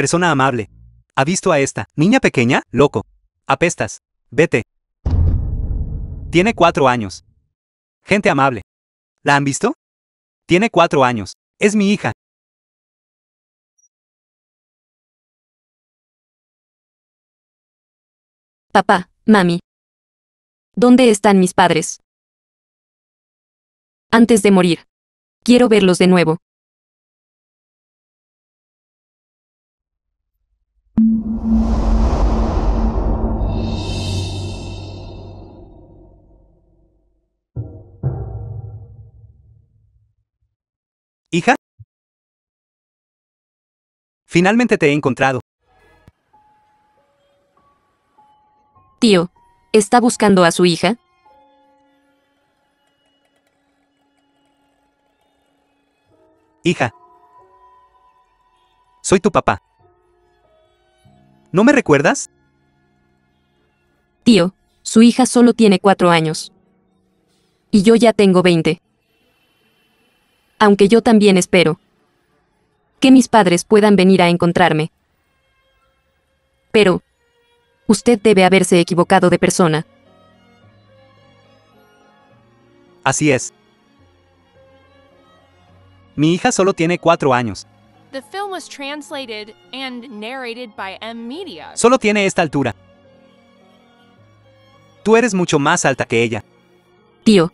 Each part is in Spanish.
Persona amable. ¿Ha visto a esta niña pequeña? Loco. Apestas. Vete. Tiene 4 años. Gente amable. ¿La han visto? Tiene 4 años. Es mi hija. Papá, mami. ¿Dónde están mis padres? Antes de morir. Quiero verlos de nuevo. ¿Hija? Finalmente te he encontrado. Tío, ¿está buscando a su hija? Hija. Soy tu papá. ¿No me recuerdas? Tío, su hija solo tiene 4 años. Y yo ya tengo 20. Aunque yo también espero que mis padres puedan venir a encontrarme. Pero usted debe haberse equivocado de persona. Así es. Mi hija solo tiene 4 años. The film was translated and narrated by M Media. Solo tiene esta altura. Tú eres mucho más alta que ella. Tío,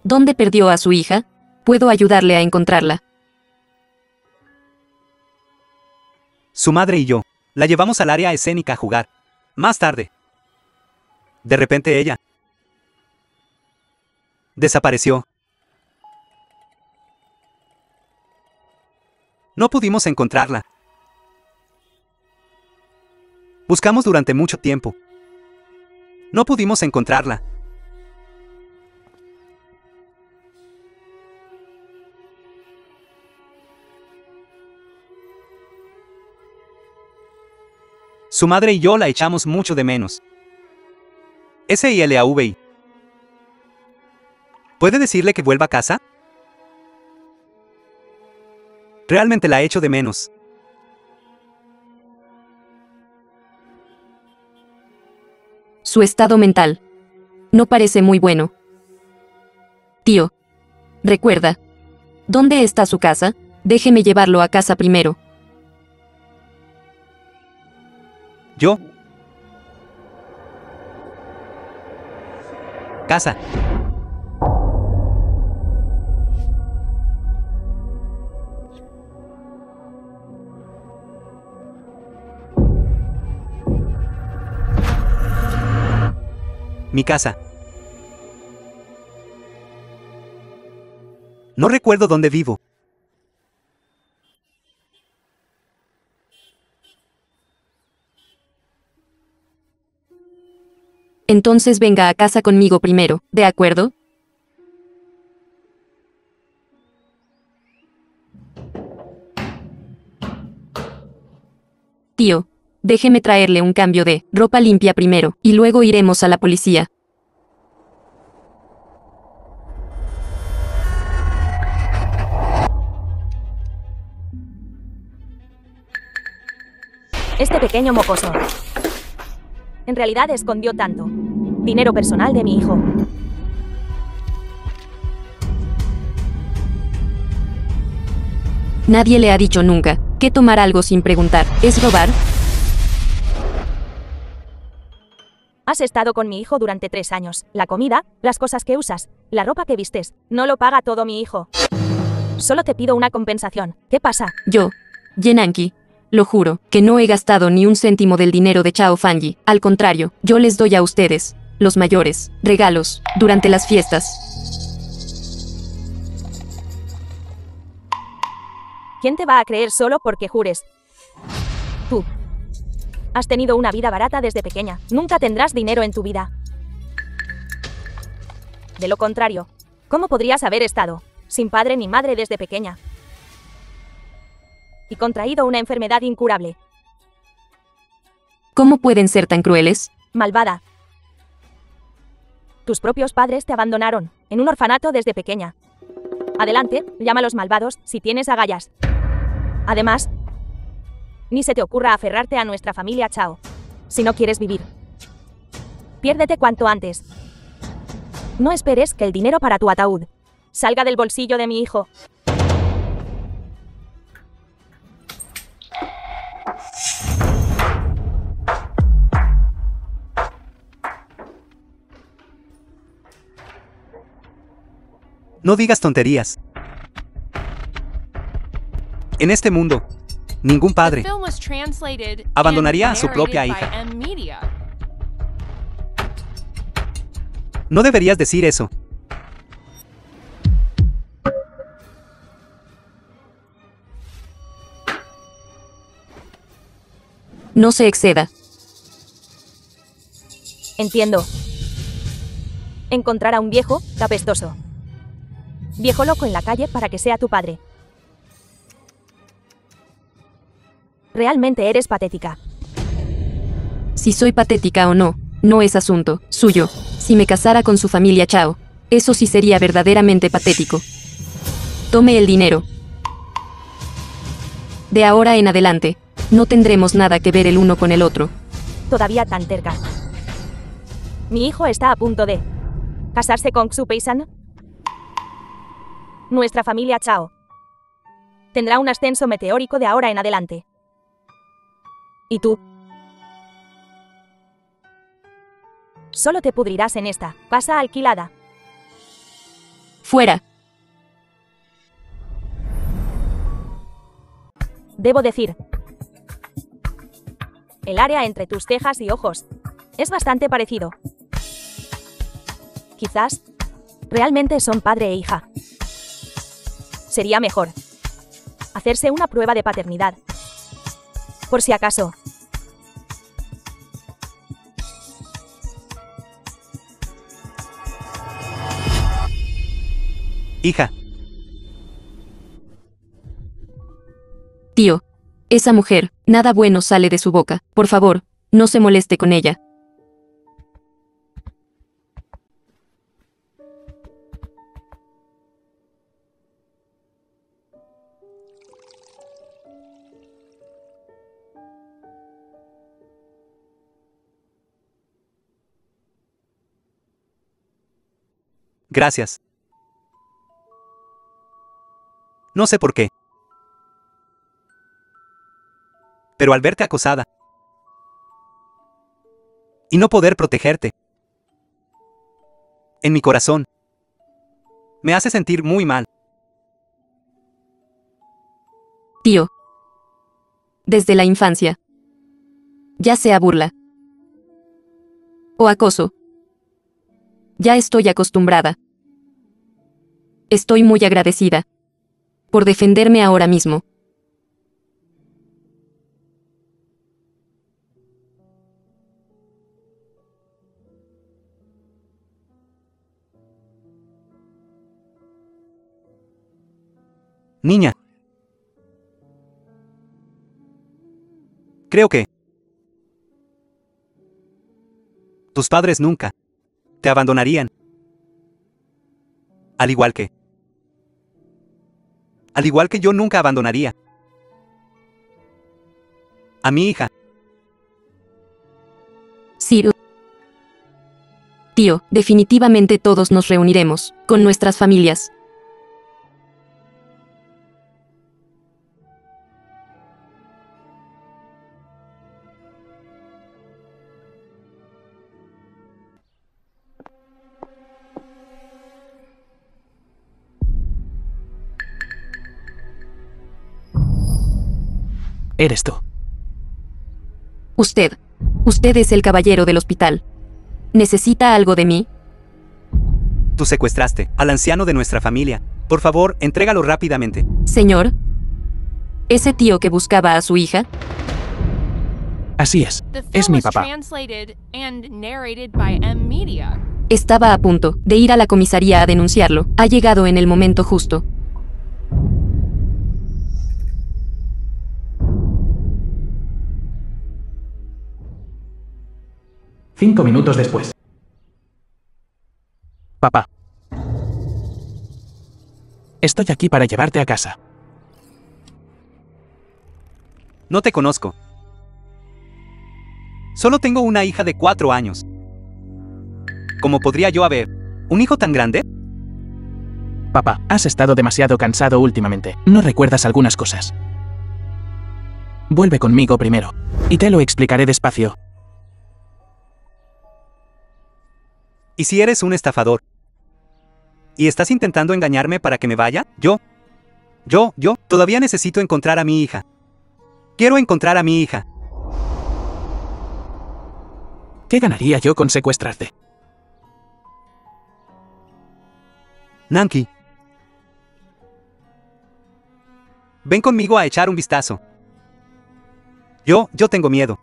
¿dónde perdió a su hija? Puedo ayudarle a encontrarla. Su madre y yo la llevamos al área escénica a jugar. Más tarde. De repente ella desapareció. No pudimos encontrarla. Buscamos durante mucho tiempo. No pudimos encontrarla. Su madre y yo la echamos mucho de menos. SILAVI. ¿Puede decirle que vuelva a casa? Realmente la echo de menos. Su estado mental no parece muy bueno. Tío, recuerda, ¿dónde está su casa? Déjeme llevarlo a casa primero. Yo. Casa. Mi casa. No recuerdo dónde vivo. Entonces venga a casa conmigo primero, ¿de acuerdo? Tío, déjeme traerle un cambio de ropa limpia primero, y luego iremos a la policía. Este pequeño mocoso. En realidad escondió tanto dinero personal de mi hijo. Nadie le ha dicho nunca que tomar algo sin preguntar es robar. Has estado con mi hijo durante 3 años. La comida, las cosas que usas, la ropa que vistes, no lo paga todo mi hijo. Solo te pido una compensación. ¿Qué pasa? Yo, Yenanki, lo juro, que no he gastado ni un céntimo del dinero de Chao Fanyi. Al contrario, yo les doy a ustedes, los mayores, regalos, durante las fiestas. ¿Quién te va a creer solo porque jures? Tú. Has tenido una vida barata desde pequeña. Nunca tendrás dinero en tu vida. De lo contrario, ¿cómo podrías haber estado sin padre ni madre desde pequeña? Y contraído una enfermedad incurable. ¿Cómo pueden ser tan crueles? Malvada. Tus propios padres te abandonaron en un orfanato desde pequeña. Adelante, llama a los malvados si tienes agallas. Además, Ni se te ocurra aferrarte a nuestra familia Chao. Si no quieres vivir, piérdete cuanto antes. No esperes que el dinero para tu ataúd salga del bolsillo de mi hijo. No digas tonterías. En este mundo, ningún padre The film was translated abandonaría a and su propia narrated hija. by M-Media. No deberías decir eso. No se exceda. Entiendo. Encontrar a un viejo apestoso. Viejo loco en la calle para que sea tu padre. Realmente eres patética. Si soy patética o no, no es asunto suyo. Si me casara con su familia Chao, eso sí sería verdaderamente patético. Tome el dinero. De ahora en adelante, no tendremos nada que ver el uno con el otro. Todavía tan terca. Mi hijo está a punto de casarse con Xu Peisan. Nuestra familia Chao tendrá un ascenso meteórico de ahora en adelante. ¿Y tú? Solo te pudrirás en esta casa alquilada. Fuera. Debo decir, el área entre tus cejas y ojos es bastante parecido. Quizás realmente son padre e hija. Sería mejor hacerse una prueba de paternidad, por si acaso. Hija, Tío, esa mujer, nada bueno sale de su boca. Por favor, no se moleste con ella. gracias. No sé por qué. Pero al verte acosada y no poder protegerte, en mi corazón, me hace sentir muy mal. Tío. Desde la infancia. Ya sea burla o acoso. Ya estoy acostumbrada. Estoy muy agradecida por defenderme ahora mismo. Niña, creo que tus padres nunca te abandonarían. Al igual que yo nunca abandonaría a mi hija. Sí. Tío, definitivamente todos nos reuniremos con nuestras familias. Eres tú. Usted es el caballero del hospital. ¿Necesita algo de mí? Tú secuestraste al anciano de nuestra familia. Por favor, entrégalo rápidamente. Señor, ¿ese tío que buscaba a su hija? Así es. The film Es mi was papá. translated and narrated by M-Media. Estaba a punto de ir a la comisaría a denunciarlo. Ha llegado en el momento justo. Cinco minutos después. Papá. Estoy aquí para llevarte a casa. No te conozco. Solo tengo una hija de 4 años. ¿Cómo podría yo haber un hijo tan grande? Papá, has estado demasiado cansado últimamente. No recuerdas algunas cosas. Vuelve conmigo primero. Y te lo explicaré despacio. ¿Y si eres un estafador? ¿Y estás intentando engañarme para que me vaya? Yo todavía necesito encontrar a mi hija. Quiero encontrar a mi hija. ¿Qué ganaría yo con secuestrarte? Nanki. Ven conmigo a echar un vistazo. Yo tengo miedo.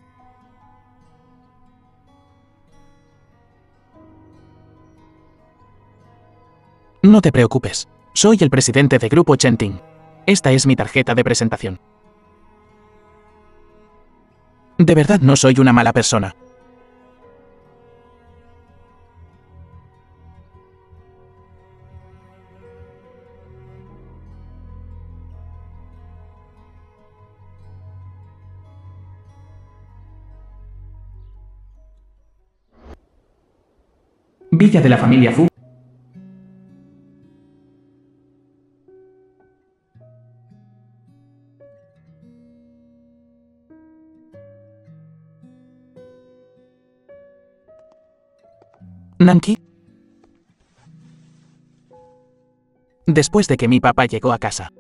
No te preocupes. Soy el presidente de Grupo Chenting. Esta es mi tarjeta de presentación. De verdad no soy una mala persona. Villa de la familia Fu. Nanki. Después de que mi papá llegó a casa,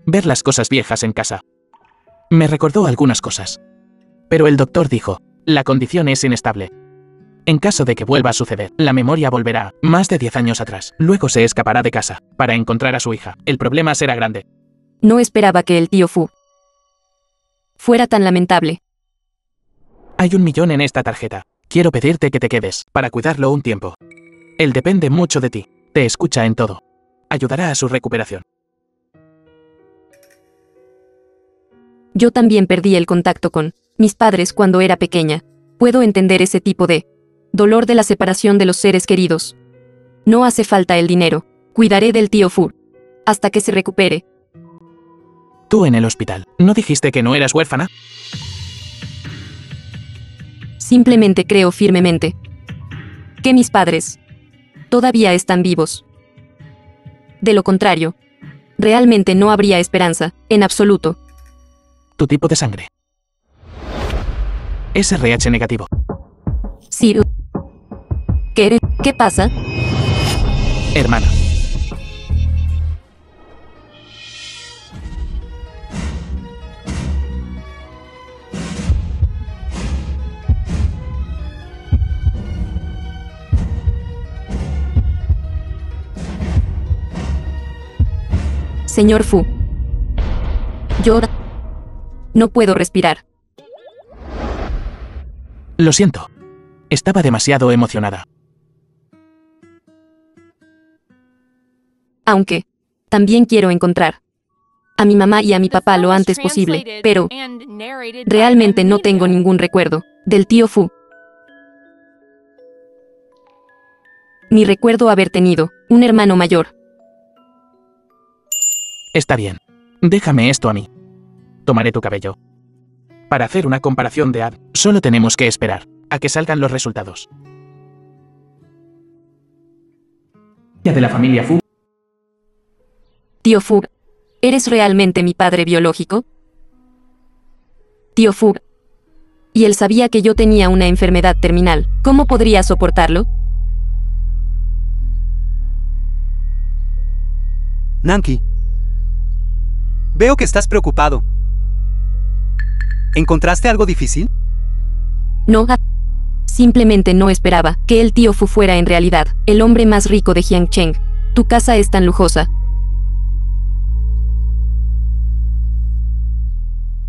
ver las cosas viejas en casa, me recordó algunas cosas. Pero el doctor dijo, la condición es inestable. En caso de que vuelva a suceder, la memoria volverá más de 10 años atrás. Luego se escapará de casa para encontrar a su hija. El problema será grande. No esperaba que el tío Fu fuera tan lamentable. Hay 1 millón en esta tarjeta. Quiero pedirte que te quedes para cuidarlo un tiempo. Él depende mucho de ti. Te escucha en todo. Ayudará a su recuperación. Yo también perdí el contacto con mis padres cuando era pequeña. Puedo entender ese tipo de dolor de la separación de los seres queridos. No hace falta el dinero. Cuidaré del tío Fu hasta que se recupere. Tú en el hospital, ¿no dijiste que no eras huérfana? Simplemente creo firmemente que mis padres todavía están vivos. De lo contrario, realmente no habría esperanza, en absoluto. Tu tipo de sangre. Es RH negativo. Sí. ¿Qué pasa? Hermana. Señor Fu. Yo no puedo respirar. Lo siento. Estaba demasiado emocionada. Aunque también quiero encontrar a mi mamá y a mi papá lo antes posible, pero realmente no tengo ningún recuerdo del tío Fu. Ni recuerdo haber tenido un hermano mayor. Está bien. Déjame esto a mí. Tomaré tu cabello. Para hacer una comparación de AD, solo tenemos que esperar a que salgan los resultados. De la familia Fu. Tío Fu, ¿eres realmente mi padre biológico? Tío Fu. Y él sabía que yo tenía una enfermedad terminal. ¿Cómo podría soportarlo? Nanki. Veo que estás preocupado. ¿Encontraste algo difícil? No. Simplemente no esperaba que el tío Fu fuera en realidad el hombre más rico de Jiangcheng. Tu casa es tan lujosa.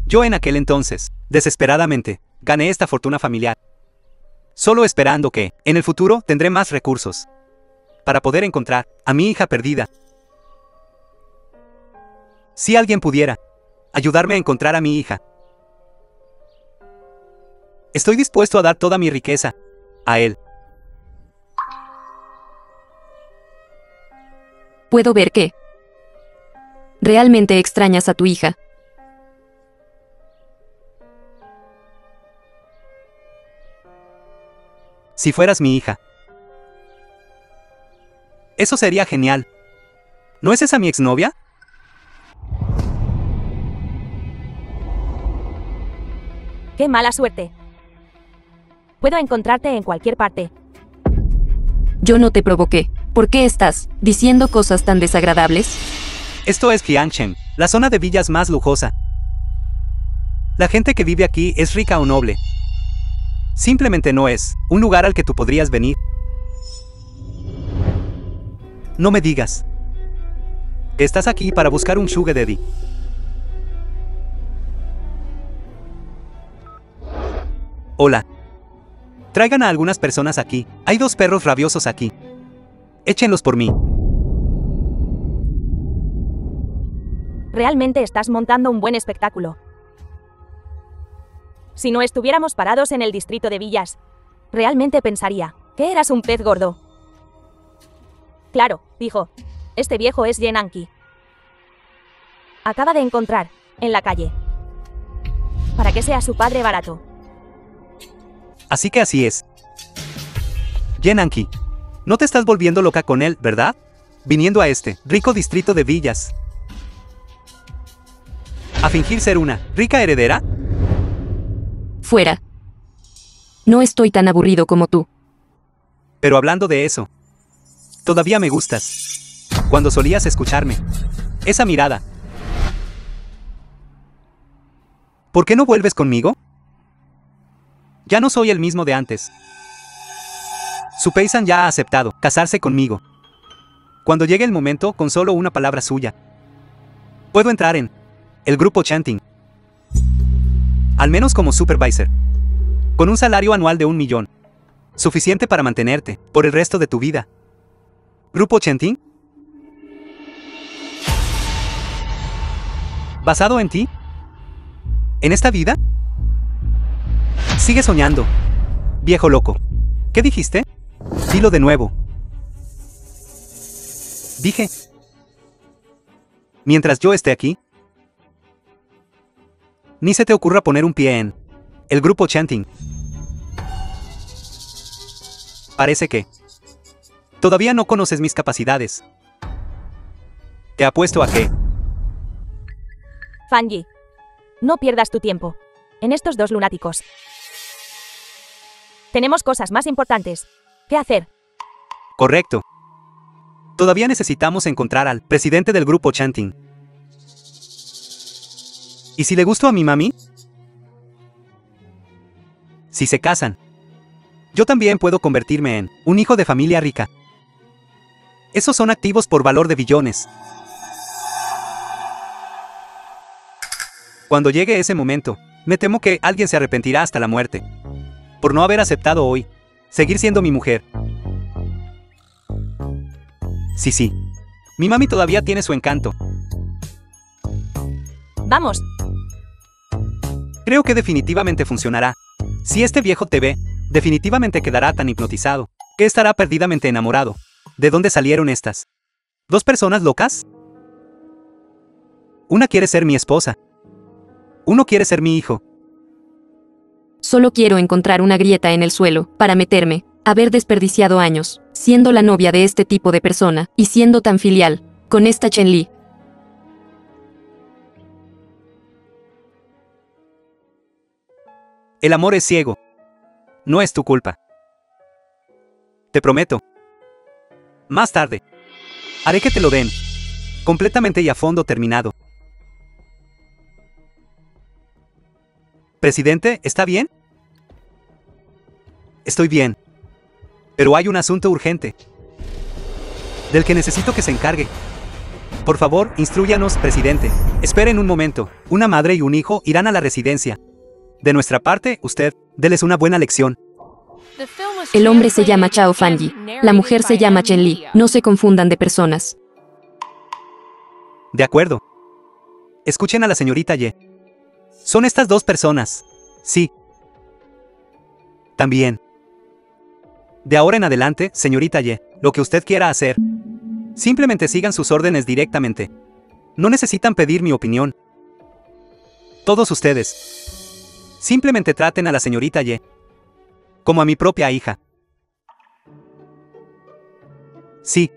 Yo en aquel entonces, desesperadamente, gané esta fortuna familiar. Solo esperando que, en el futuro, tendré más recursos para poder encontrar a mi hija perdida. Si alguien pudiera ayudarme a encontrar a mi hija, estoy dispuesto a dar toda mi riqueza a él. Puedo ver que realmente extrañas a tu hija. Si fueras mi hija. Eso sería genial. ¿No es esa mi exnovia? ¡Qué mala suerte! Puedo encontrarte en cualquier parte. Yo no te provoqué. ¿Por qué estás diciendo cosas tan desagradables? Esto es Jiangchen, la zona de villas más lujosa. La gente que vive aquí es rica o noble. Simplemente no es un lugar al que tú podrías venir. No me digas que estás aquí para buscar un sugar daddy. Hola. Traigan a algunas personas aquí. Hay 2 perros rabiosos aquí. Échenlos por mí. Realmente estás montando un buen espectáculo. Si no estuviéramos parados en el distrito de villas, realmente pensaría que eras un pez gordo. Claro, dijo. Este viejo es Yenanki. Acaba de encontrar, en la calle. Para que sea su padre barato. Así que así es. Yenanki, no te estás volviendo loca con él, ¿verdad? Viniendo a este rico distrito de villas. ¿A fingir ser una rica heredera? Fuera. No estoy tan aburrido como tú. Pero hablando de eso, todavía me gustas. Cuando solías escucharme. Esa mirada. ¿Por qué no vuelves conmigo? Ya no soy el mismo de antes. Su paisan ya ha aceptado casarse conmigo. Cuando llegue el momento, con solo una palabra suya, puedo entrar en el grupo Chanting. Al menos como supervisor. Con un salario anual de 1 millón. Suficiente para mantenerte por el resto de tu vida. ¿Grupo Chanting? ¿Basado en ti? ¿En esta vida? Sigue soñando. Viejo loco. ¿Qué dijiste? Dilo de nuevo. Dije. Mientras yo esté aquí, ni se te ocurra poner un pie en el grupo Chanting. Parece que todavía no conoces mis capacidades. Te apuesto a que... Fanji, no pierdas tu tiempo en estos 2 lunáticos. Tenemos cosas más importantes que hacer. Correcto. Todavía necesitamos encontrar al presidente del grupo Chanting. ¿Y si le gustó a mi mami? Si se casan, yo también puedo convertirme en un hijo de familia rica. Esos son activos por valor de billones. Cuando llegue ese momento, me temo que alguien se arrepentirá hasta la muerte. Por no haber aceptado hoy seguir siendo mi mujer. Sí. Mi mami todavía tiene su encanto. Vamos. Creo que definitivamente funcionará. Si este viejo te ve, definitivamente quedará tan hipnotizado que estará perdidamente enamorado. ¿De dónde salieron estas 2 personas locas? Una quiere ser mi esposa. Uno quiere ser mi hijo. Solo quiero encontrar una grieta en el suelo para meterme. Haber desperdiciado años siendo la novia de este tipo de persona y siendo tan filial con esta Chen-Li. El amor es ciego. No es tu culpa. Te prometo. Más tarde, haré que te lo den. Completamente y a fondo terminado. Presidente, ¿está bien? Estoy bien. Pero hay un asunto urgente del que necesito que se encargue. Por favor, instrúyanos, presidente. Esperen un momento. Una madre y un hijo irán a la residencia. De nuestra parte, usted, déles una buena lección. El hombre se llama Chao Fanji. La mujer se llama Chen-Li. No se confundan de personas. De acuerdo. Escuchen a la señorita Ye. Son estas 2 personas. Sí. También. De ahora en adelante, señorita Ye, lo que usted quiera hacer. Simplemente sigan sus órdenes directamente. No necesitan pedir mi opinión. Todos ustedes. Simplemente traten a la señorita Ye como a mi propia hija. Sí.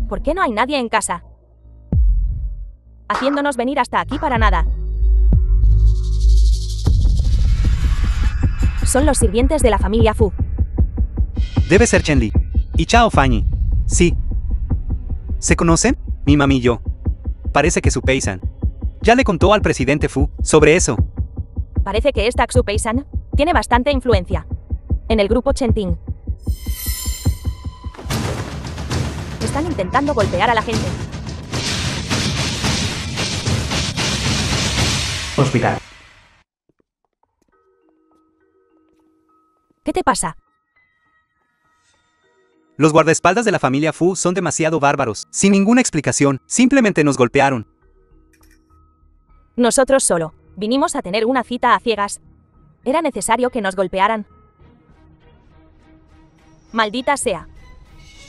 ¿Por qué no hay nadie en casa? Haciéndonos venir hasta aquí para nada. Son los sirvientes de la familia Fu. Debe ser Chen Li. Y Chao Fanny. Sí. ¿Se conocen? Mi mami y yo. Parece que su paisan. Ya le contó al presidente Fu sobre eso. Parece que esta Xu Peisan tiene bastante influencia en el grupo Chenting. Están intentando golpear a la gente. Hospital. ¿Qué te pasa? Los guardaespaldas de la familia Fu son demasiado bárbaros. Sin ninguna explicación, simplemente nos golpearon. Nosotros solo vinimos a tener una cita a ciegas. Era necesario que nos golpearan. Maldita sea.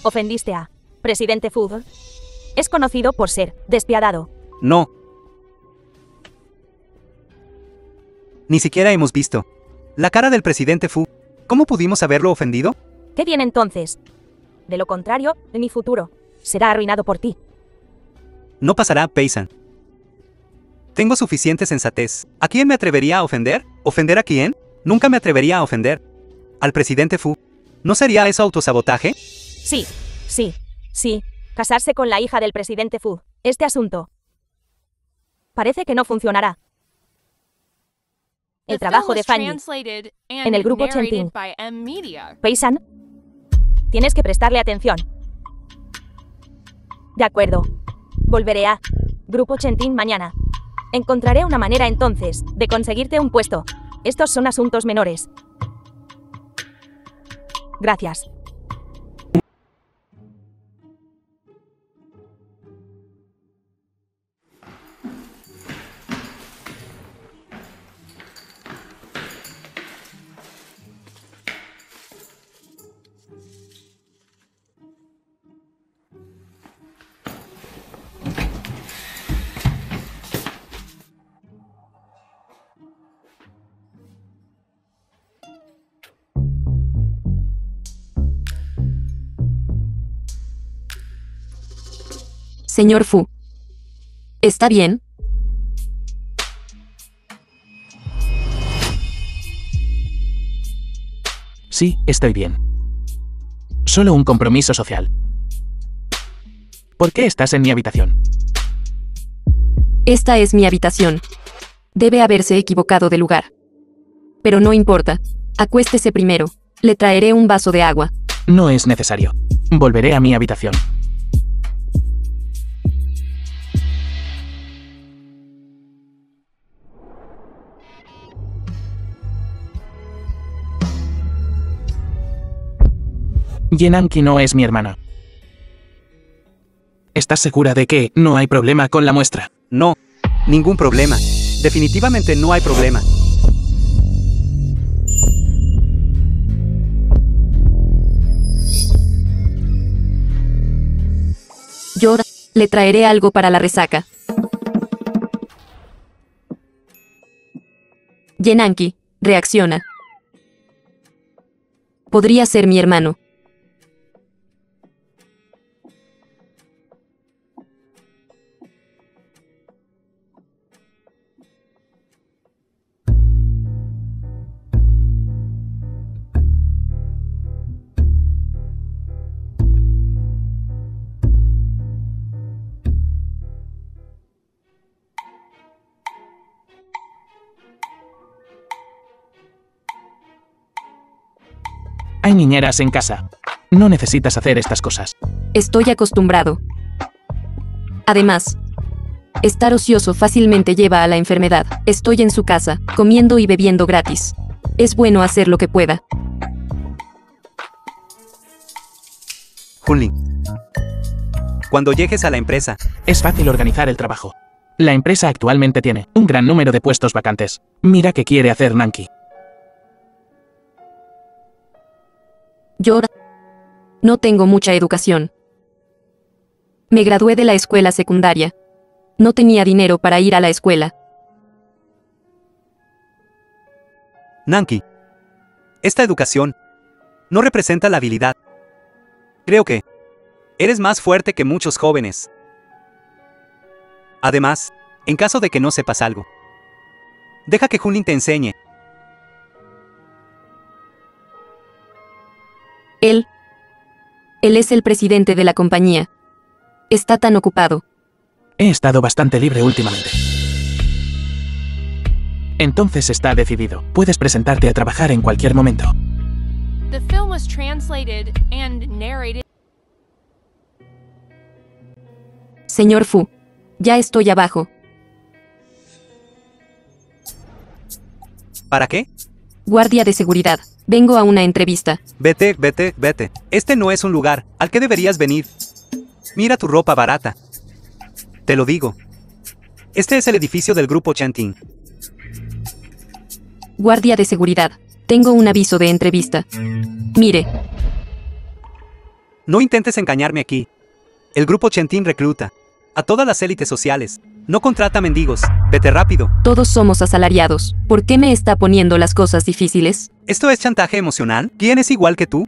Ofendiste a presidente Fu. Es conocido por ser despiadado. No. Ni siquiera hemos visto la cara del presidente Fu. ¿Cómo pudimos haberlo ofendido? ¿Qué bien entonces? De lo contrario, mi futuro será arruinado por ti. No pasará, paisan. Tengo suficiente sensatez. ¿A quién me atrevería a ofender? ¿Ofender a quién? Nunca me atrevería a ofender. ¿Al presidente Fu? ¿No sería eso autosabotaje? Sí. Casarse con la hija del presidente Fu. Este asunto parece que no funcionará. El The trabajo film de was Fanny translated en el grupo narrated Chenting. by M Media. Peisan, tienes que prestarle atención. De acuerdo. Volveré a Grupo Chenting mañana. Encontraré una manera entonces de conseguirte un puesto. Estos son asuntos menores. Gracias. Señor Fu. ¿Está bien? Sí, estoy bien. Solo un compromiso social. ¿Por qué estás en mi habitación? Esta es mi habitación. Debe haberse equivocado de lugar. Pero no importa. Acuéstese primero. Le traeré un vaso de agua. No es necesario. Volveré a mi habitación. Yenanki no es mi hermana. ¿Estás segura de que no hay problema con la muestra? No. Ningún problema. Definitivamente no hay problema. Yo le traeré algo para la resaca. Yenanki, reacciona. Podría ser mi hermano. Hay niñeras en casa. No necesitas hacer estas cosas. Estoy acostumbrado. Además, estar ocioso fácilmente lleva a la enfermedad. Estoy en su casa, comiendo y bebiendo gratis. Es bueno hacer lo que pueda. Junlin. Cuando llegues a la empresa, Es fácil organizar el trabajo. La empresa actualmente tiene un gran número de puestos vacantes. Mira qué quiere hacer Nanki. Yo no tengo mucha educación. Me gradué de la escuela secundaria. No tenía dinero para ir a la escuela. Nanki. Esta educación no representa la habilidad. Creo que eres más fuerte que muchos jóvenes. Además, en caso de que no sepas algo, deja que Junlin te enseñe. Él es el presidente de la compañía. Está tan ocupado. He estado bastante libre últimamente. Entonces está decidido. Puedes presentarte a trabajar en cualquier momento. The film was translated and narrated. Señor Fu, ya estoy abajo. ¿Para qué? Guardia de seguridad. Vengo a una entrevista. Vete, vete, vete. Este no es un lugar al que deberías venir. Mira tu ropa barata. Te lo digo. Este es el edificio del grupo Chanting. Guardia de seguridad. Tengo un aviso de entrevista. Mire, No intentes engañarme aquí. El grupo Chanting recluta a todas las élites sociales. No contrata mendigos. Vete rápido. todos somos asalariados. ¿Por qué me está poniendo las cosas difíciles? ¿Esto es chantaje emocional? ¿Quién es igual que tú?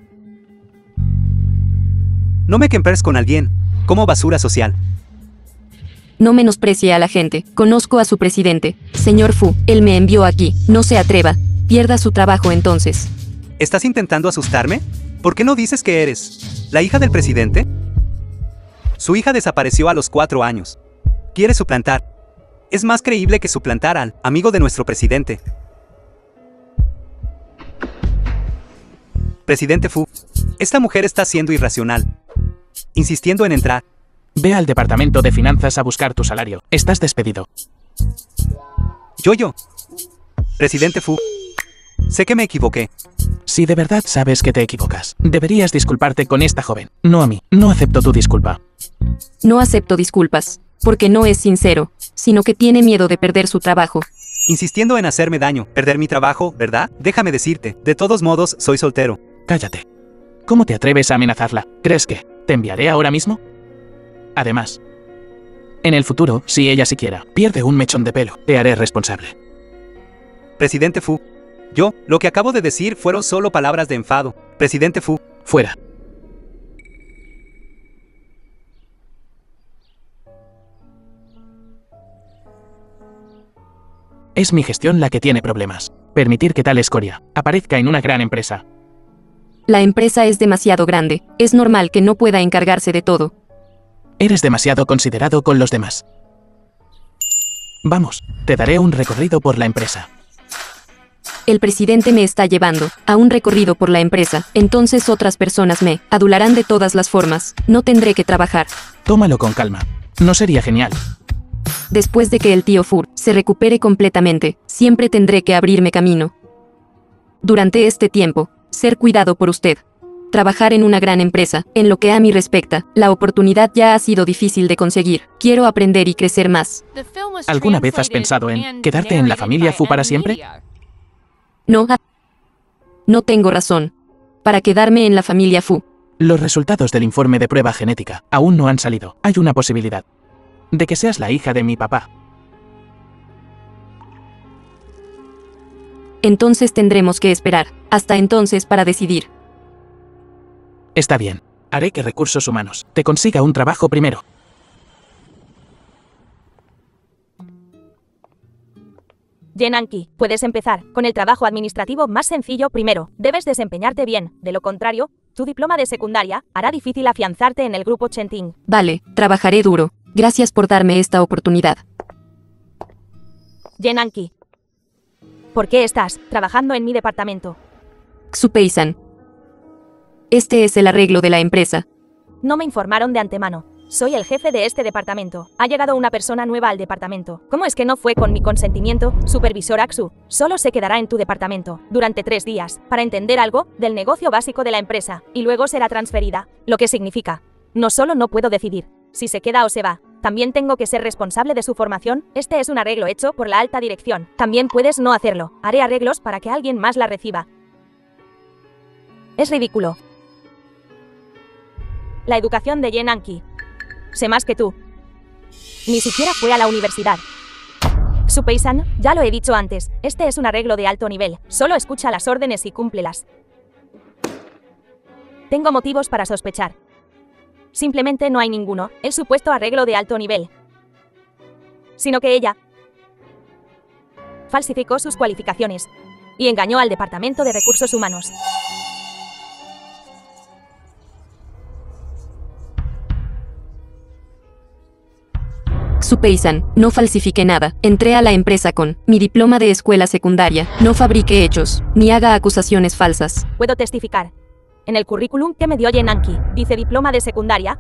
No me compares con alguien como basura social. No menosprecie a la gente. Conozco a su presidente. Señor Fu, él me envió aquí. No se atreva. Pierda su trabajo entonces. ¿Estás intentando asustarme? ¿Por qué no dices que eres la hija del presidente? Su hija desapareció a los 4 años. Quiere suplantar. Es más creíble que suplantar al amigo de nuestro presidente. Presidente Fu, esta mujer está siendo irracional, insistiendo en entrar. Ve al departamento de finanzas a buscar tu salario. Estás despedido. Yo. Presidente Fu, sé que me equivoqué. Si de verdad sabes que te equivocas, deberías disculparte con esta joven, no a mí. No acepto tu disculpa. No acepto disculpas, porque no es sincero, sino que tiene miedo de perder su trabajo. Insistiendo en hacerme daño, perder mi trabajo, ¿verdad? Déjame decirte, de todos modos, soy soltero. Cállate. ¿Cómo te atreves a amenazarla? ¿Crees que te enviaré ahora mismo? Además, en el futuro, si ella siquiera pierde un mechón de pelo, te haré responsable. Presidente Fu, lo que acabo de decir fueron solo palabras de enfado. Presidente Fu, Fuera. Es mi gestión la que tiene problemas. Permitir que tal escoria aparezca en una gran empresa. La empresa es demasiado grande. Es normal que no pueda encargarse de todo. Eres demasiado considerado con los demás. Vamos, te daré un recorrido por la empresa. El presidente me está llevando a un recorrido por la empresa. Entonces otras personas me adularán de todas las formas. No tendré que trabajar. Tómalo con calma. ¿No sería genial? Después de que el tío Fur se recupere completamente, siempre tendré que abrirme camino. Durante este tiempo, ser cuidado por usted. Trabajar en una gran empresa, en lo que a mí respecta, la oportunidad ya ha sido difícil de conseguir. Quiero aprender y crecer más. The film was ¿Alguna vez has translated pensado en and quedarte en la narrated familia by Fu para M siempre? Media. No tengo razón para quedarme en la familia Fu. Los resultados del informe de prueba genética aún no han salido. Hay una posibilidad de que seas la hija de mi papá. Entonces tendremos que esperar hasta entonces para decidir. Está bien. Haré que Recursos Humanos te consiga un trabajo primero. Yenanki, puedes empezar con el trabajo administrativo más sencillo primero. Debes desempeñarte bien. De lo contrario, tu diploma de secundaria hará difícil afianzarte en el grupo Chenting. Vale, trabajaré duro. Gracias por darme esta oportunidad. Yenanki, ¿por qué estás trabajando en mi departamento? Xupei-san. Este es el arreglo de la empresa. No me informaron de antemano. Soy el jefe de este departamento. Ha llegado una persona nueva al departamento. ¿Cómo es que no fue con mi consentimiento? Supervisor Aksu, solo se quedará en tu departamento durante 3 días para entender algo del negocio básico de la empresa y luego será transferida. Lo que significa, no solo no puedo decidir si se queda o se va, también tengo que ser responsable de su formación. Este es un arreglo hecho por la alta dirección. También puedes no hacerlo. Haré arreglos para que alguien más la reciba. Es ridículo. La educación de Yenanki. Sé más que tú. Ni siquiera fue a la universidad. Supei-san, ya lo he dicho antes, este es un arreglo de alto nivel, solo escucha las órdenes y cúmplelas. Tengo motivos para sospechar. Simplemente no hay ninguno, el supuesto arreglo de alto nivel. Sino que ella falsificó sus cualificaciones y engañó al Departamento de Recursos Humanos. Supei-san, no falsifique nada. Entré a la empresa con mi diploma de escuela secundaria. No fabrique hechos, ni haga acusaciones falsas. Puedo testificar. En el currículum que me dio Yenanki, dice diploma de secundaria.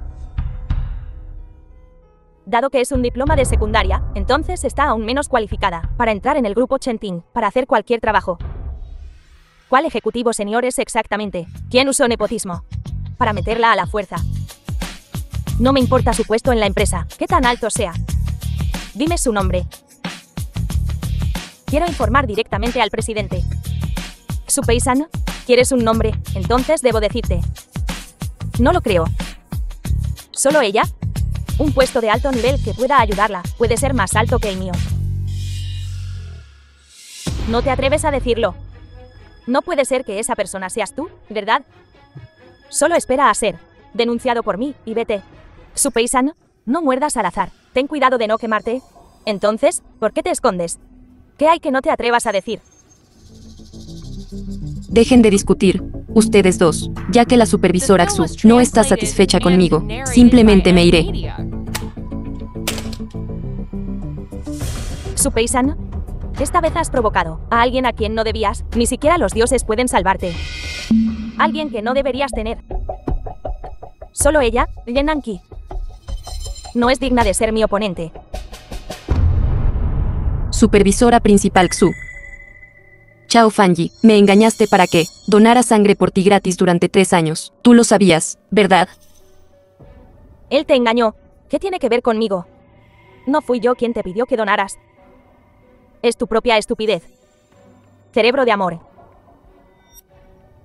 Dado que es un diploma de secundaria, entonces está aún menos cualificada para entrar en el grupo Chenting, para hacer cualquier trabajo. ¿Cuál ejecutivo senior es exactamente? ¿Quién usó nepotismo? Para meterla a la fuerza. No me importa su puesto en la empresa, qué tan alto sea. Dime su nombre. Quiero informar directamente al presidente. Supei-san, ¿quieres un nombre? Entonces debo decirte. No lo creo. ¿Solo ella? Un puesto de alto nivel que pueda ayudarla, puede ser más alto que el mío. No te atreves a decirlo. No puede ser que esa persona seas tú, ¿verdad? Solo espera a ser denunciado por mí y vete. Supei-san, no muerdas al azar. Ten cuidado de no quemarte. Entonces, ¿por qué te escondes? ¿Qué hay que no te atrevas a decir? Dejen de discutir, ustedes dos, ya que la supervisora Xu no está satisfecha conmigo. Simplemente me iré. Supei-san, esta vez has provocado a alguien a quien no debías, ni siquiera los dioses pueden salvarte. Alguien que no deberías tener. Solo ella, Yenanki. No es digna de ser mi oponente. Supervisora principal Xu. Chao Fanji, me engañaste para que donara sangre por ti gratis durante 3 años. Tú lo sabías, ¿verdad? Él te engañó. ¿Qué tiene que ver conmigo? No fui yo quien te pidió que donaras. Es tu propia estupidez. Cerebro de amor.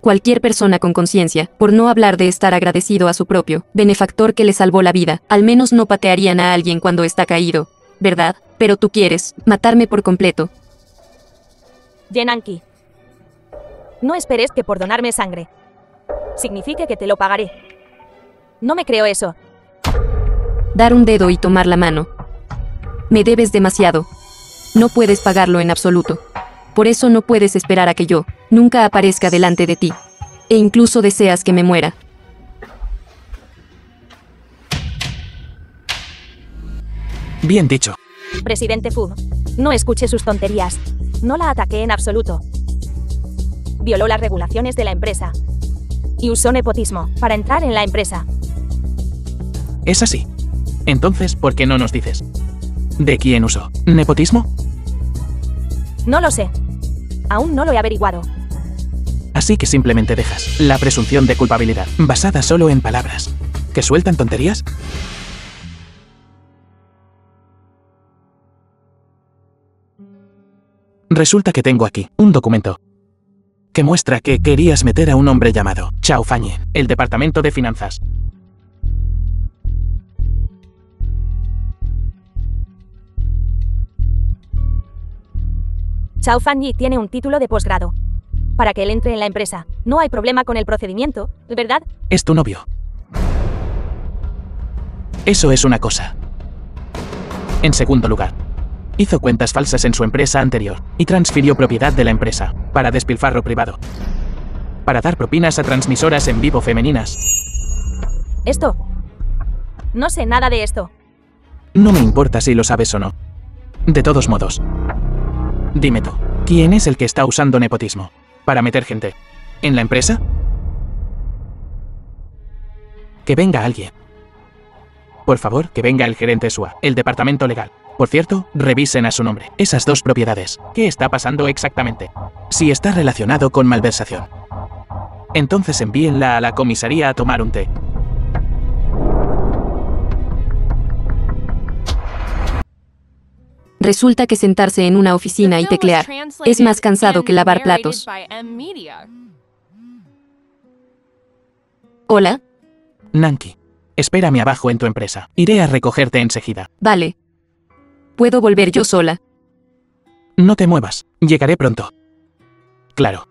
Cualquier persona con conciencia, por no hablar de estar agradecido a su propio benefactor que le salvó la vida, al menos no patearían a alguien cuando está caído, ¿verdad? Pero tú quieres matarme por completo. Yenanki. No esperes que por donarme sangre signifique que te lo pagaré. No me creo eso. Dar un dedo y tomar la mano. Me debes demasiado. No puedes pagarlo en absoluto. Por eso no puedes esperar a que yo nunca aparezca delante de ti. E incluso deseas que me muera. Bien dicho. Presidente Fu, no escuche sus tonterías. No la ataqué en absoluto. Violó las regulaciones de la empresa. Y usó nepotismo para entrar en la empresa. Es así. Entonces, ¿por qué no nos dices? ¿De quién usó? ¿Nepotismo? No lo sé. Aún no lo he averiguado. Así que simplemente dejas la presunción de culpabilidad, basada solo en palabras, que sueltan tonterías. Resulta que tengo aquí un documento que muestra que querías meter a un hombre llamado Chao Fanji, el departamento de finanzas. Chao Fanji tiene un título de posgrado. Para que él entre en la empresa, no hay problema con el procedimiento, ¿verdad? Es tu novio. Eso es una cosa. En segundo lugar, hizo cuentas falsas en su empresa anterior y transfirió propiedad de la empresa para despilfarro privado, para dar propinas a transmisoras en vivo femeninas. Esto. No sé nada de esto. No me importa si lo sabes o no. De todos modos, dime tú, ¿quién es el que está usando nepotismo para meter gente en la empresa? Que venga alguien. Por favor, que venga el gerente SUA, el departamento legal. Por cierto, revisen a su nombre esas dos propiedades. ¿Qué está pasando exactamente? Si está relacionado con malversación, entonces envíenla a la comisaría a tomar un té. Resulta que sentarse en una oficina y teclear es más cansado que lavar platos. Hola, Nanki, espérame abajo en tu empresa. Iré a recogerte enseguida. vale. Puedo volver yo sola. No te muevas, llegaré pronto. Claro.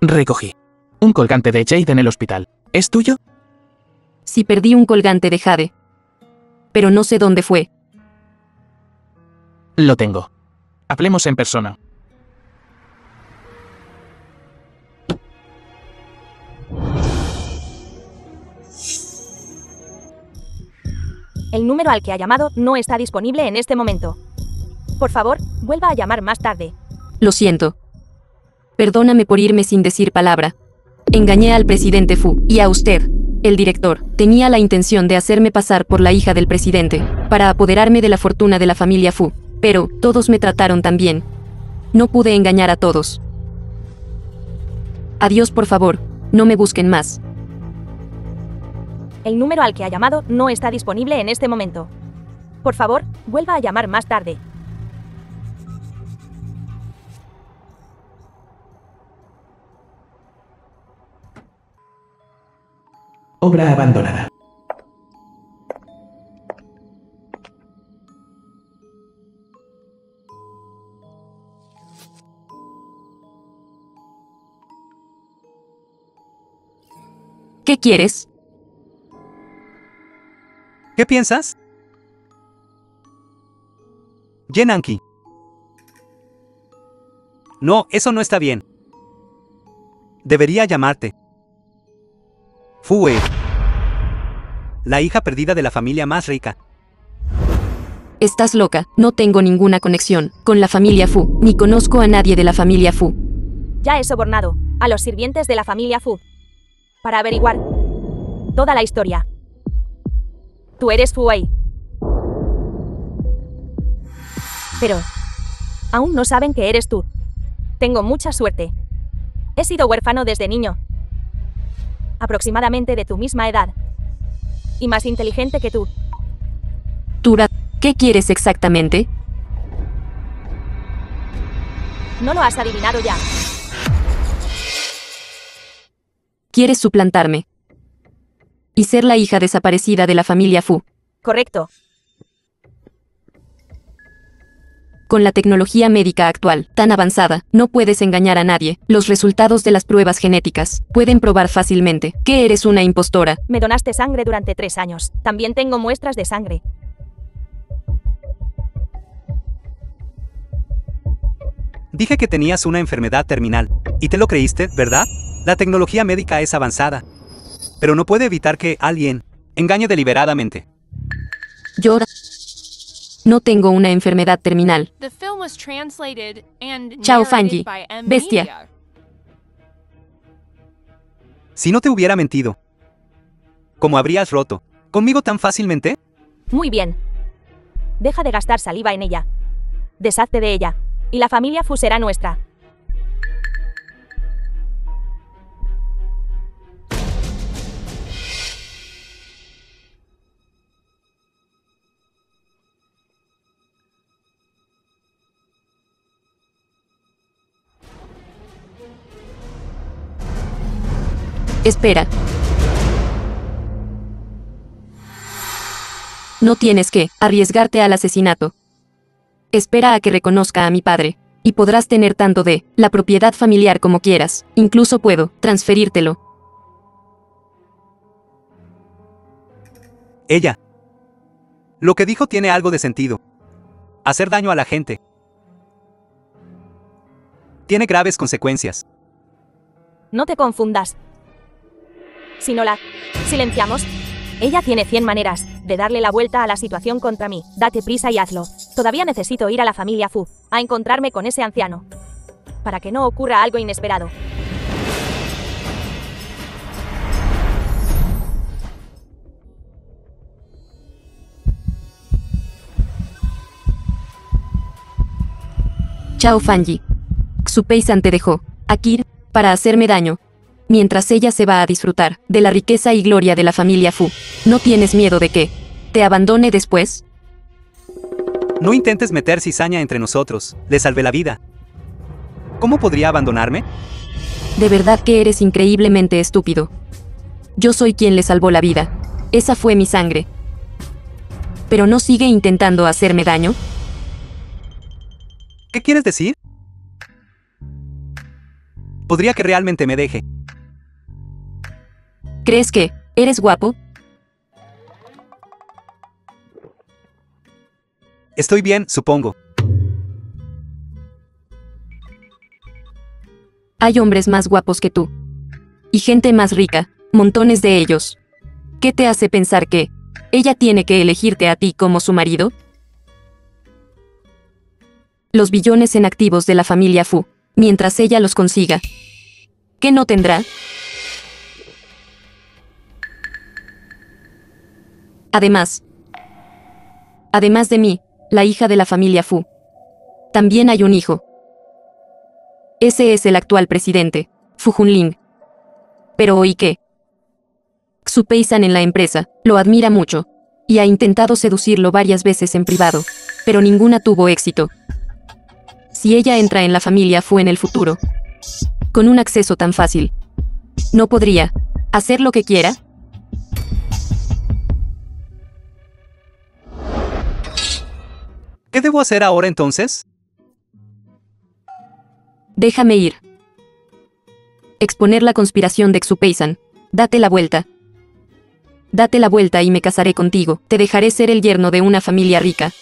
Recogí un colgante de Jade en el hospital. ¿Es tuyo? Sí, perdí un colgante de Jade. Pero no sé dónde fue. Lo tengo. Hablemos en persona. El número al que ha llamado no está disponible en este momento. Por favor, vuelva a llamar más tarde. Lo siento. Perdóname por irme sin decir palabra. Engañé al presidente Fu y a usted, el director. Tenía la intención de hacerme pasar por la hija del presidente, para apoderarme de la fortuna de la familia Fu. Pero todos me trataron tan bien. No pude engañar a todos. Adiós, por favor. No me busquen más. El número al que ha llamado no está disponible en este momento. Por favor, vuelva a llamar más tarde. Obra abandonada. ¿Qué quieres? ¿Qué piensas? Yenanki. No, eso no está bien. Debería llamarte Fue, la hija perdida de la familia más rica. Estás loca. No tengo ninguna conexión con la familia Fu, ni conozco a nadie de la familia Fu. Ya he sobornado a los sirvientes de la familia Fu para averiguar toda la historia. Tú eres Fu Wei. Pero aún no saben que eres tú. Tengo mucha suerte. He sido huérfano desde niño. Aproximadamente de tu misma edad. Y más inteligente que tú. Tura, ¿qué quieres exactamente? ¿No lo has adivinado ya? Quieres suplantarme y ser la hija desaparecida de la familia Fu. Correcto. Con la tecnología médica actual, tan avanzada, no puedes engañar a nadie. Los resultados de las pruebas genéticas pueden probar fácilmente que eres una impostora. Me donaste sangre durante 3 años. También tengo muestras de sangre. Dije que tenías una enfermedad terminal. Y te lo creíste, ¿verdad? La tecnología médica es avanzada. Pero no puede evitar que alguien engañe deliberadamente. Llora. No tengo una enfermedad terminal. The film was translated and Chao, narrated Fanji. by M Bestia. Media. Si no te hubiera mentido, ¿cómo habrías roto conmigo tan fácilmente? Muy bien. Deja de gastar saliva en ella. Deshazte de ella. Y la familia Fu será nuestra. Espera. No tienes que arriesgarte al asesinato. Espera a que reconozca a mi padre, y podrás tener tanto de la propiedad familiar como quieras. Incluso puedo transferírtelo. Ella. Lo que dijo tiene algo de sentido. Hacer daño a la gente tiene graves consecuencias. No te confundas. Si no la silenciamos, ella tiene 100 maneras de darle la vuelta a la situación contra mí. Date prisa y hazlo. Todavía necesito ir a la familia Fu, a encontrarme con ese anciano. Para que no ocurra algo inesperado. Chao, Fanji. Xupei-san te dejó aquí para hacerme daño, mientras ella se va a disfrutar de la riqueza y gloria de la familia Fu. ¿No tienes miedo de que te abandone después? No intentes meter cizaña entre nosotros. Le salvé la vida. ¿Cómo podría abandonarme? De verdad que eres increíblemente estúpido. Yo soy quien le salvó la vida. Esa fue mi sangre. ¿Pero no sigue intentando hacerme daño? ¿Qué quieres decir? Podría que realmente me deje. ¿Crees que eres guapo? Estoy bien, supongo. Hay hombres más guapos que tú. Y gente más rica, montones de ellos. ¿Qué te hace pensar que ella tiene que elegirte a ti como su marido? Los billones en activos de la familia Fu, mientras ella los consiga. ¿Qué no tendrá? Además de mí, la hija de la familia Fu, también hay un hijo. Ese es el actual presidente, Fu Junling. Pero oí que Xu Peisan en la empresa lo admira mucho y ha intentado seducirlo varias veces en privado, pero ninguna tuvo éxito. Si ella entra en la familia Fu en el futuro, con un acceso tan fácil, ¿no podría hacer lo que quiera? ¿Qué debo hacer ahora entonces? Déjame ir. Exponer la conspiración de Xu Peisan. Date la vuelta. Date la vuelta y me casaré contigo. Te dejaré ser el yerno de una familia rica.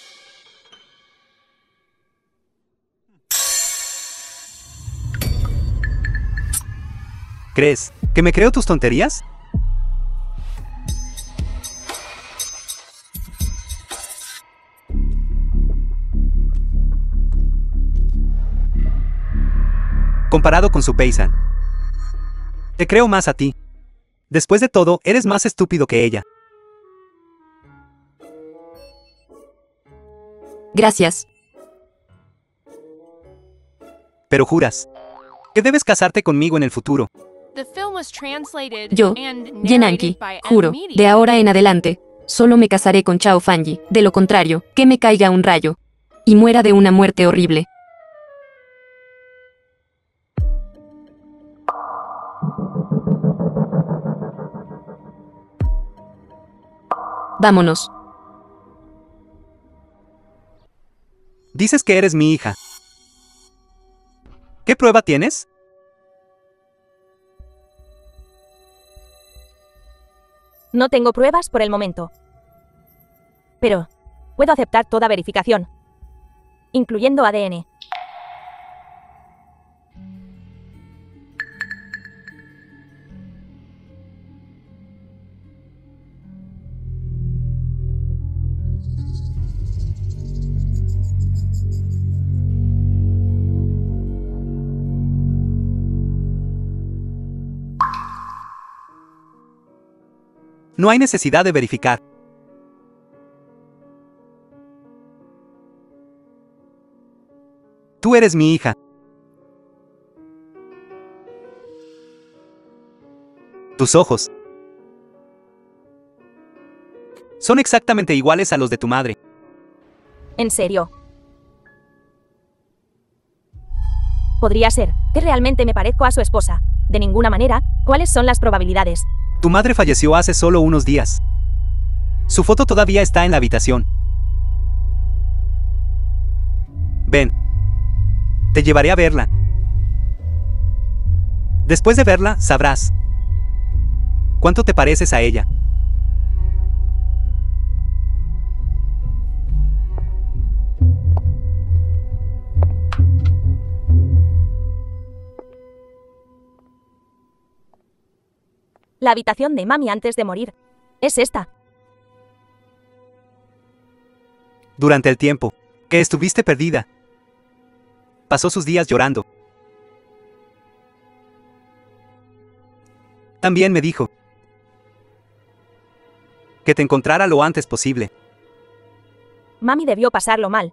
¿Crees que me creo tus tonterías? Comparado con Xu Peisan, te creo más a ti. Después de todo, eres más estúpido que ella. Gracias. Pero juras que debes casarte conmigo en el futuro. The film was translated Yo, and Yenanki, narrated by juro, M-Media. de ahora en adelante, solo me casaré con Chao Fanyi. De lo contrario, que me caiga un rayo y muera de una muerte horrible. Vámonos. Dices que eres mi hija. ¿Qué prueba tienes? No tengo pruebas por el momento. Pero puedo aceptar toda verificación, incluyendo ADN. No hay necesidad de verificar. Tú eres mi hija. Tus ojos son exactamente iguales a los de tu madre. ¿En serio? Podría ser que realmente me parezco a su esposa. De ninguna manera, ¿cuáles son las probabilidades? Tu madre falleció hace solo unos días. Su foto todavía está en la habitación. Ven. Te llevaré a verla. Después de verla, sabrás cuánto te pareces a ella. La habitación de mami antes de morir. Es esta. Durante el tiempo que estuviste perdida, pasó sus días llorando. También me dijo que te encontrara lo antes posible. Mami debió pasarlo mal.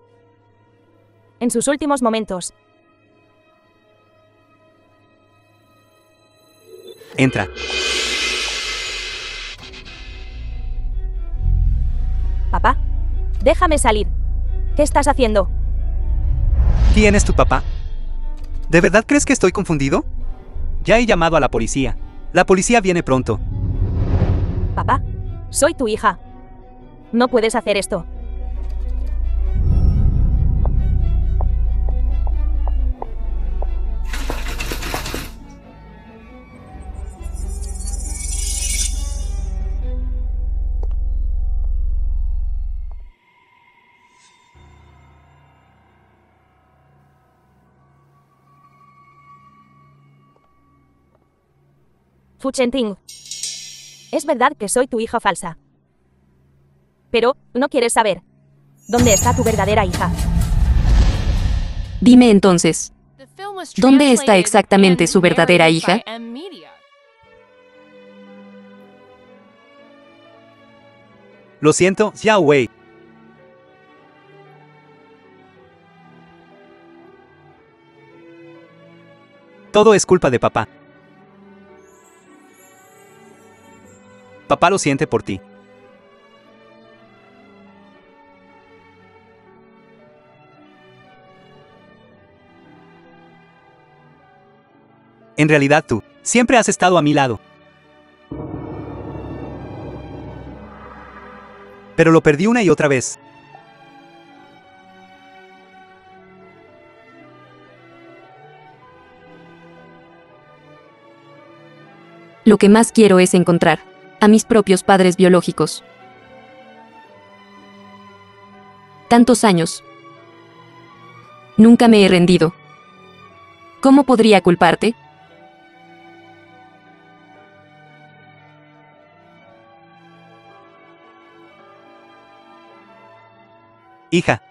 En sus últimos momentos. Entra. Papá, déjame salir. ¿Qué estás haciendo? ¿Quién es tu papá? ¿De verdad crees que estoy confundido? Ya he llamado a la policía. La policía viene pronto. Papá, soy tu hija. No puedes hacer esto. Fu Chenting. Es verdad que soy tu hija falsa. Pero, ¿no quieres saber? ¿Dónde está tu verdadera hija? Dime entonces, The film was ¿dónde está translated exactamente and su verdadera narrated hija? by M-Media. Lo siento, Xiao Wei. Todo es culpa de papá. Papá lo siente por ti. En realidad tú siempre has estado a mi lado. Pero lo perdí una y otra vez. Lo que más quiero es encontrar a mis propios padres biológicos. Tantos años. Nunca me he rendido. ¿Cómo podría culparte? Hija.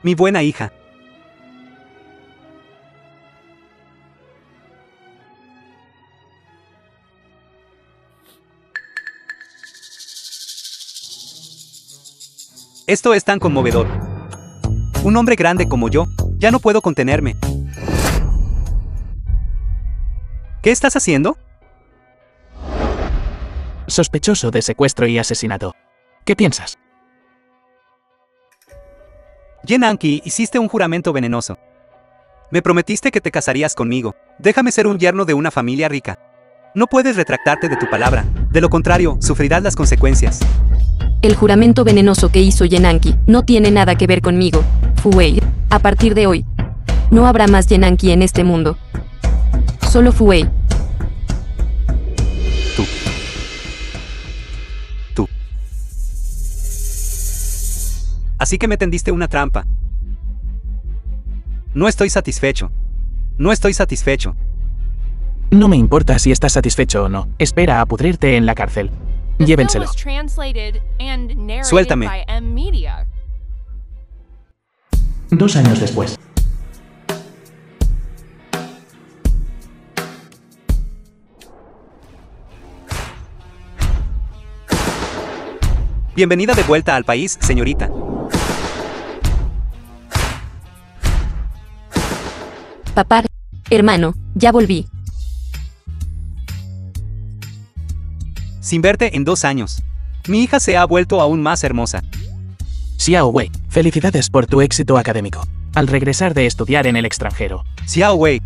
Mi buena hija. Esto es tan conmovedor. Un hombre grande como yo, ya no puedo contenerme. ¿Qué estás haciendo? Sospechoso de secuestro y asesinato. ¿Qué piensas? Yen Anki, hiciste un juramento venenoso. Me prometiste que te casarías conmigo. Déjame ser un yerno de una familia rica. No puedes retractarte de tu palabra. De lo contrario, sufrirás las consecuencias. El juramento venenoso que hizo Yenanki no tiene nada que ver conmigo, Fu Wei. A partir de hoy, no habrá más Yenanki en este mundo. Solo Fu Wei. Tú. Así que me tendiste una trampa. No estoy satisfecho. No estoy satisfecho. No me importa si estás satisfecho o no. Espera a pudrirte en la cárcel. The film Llévenselo. was translated and narrated Suéltame. by M-Media. 2 años después. Bienvenida de vuelta al país, señorita. Papá, hermano, ya volví. Sin verte en 2 años. Mi hija se ha vuelto aún más hermosa. Xiao Wei, felicidades por tu éxito académico. Al regresar de estudiar en el extranjero. Xiao Wei.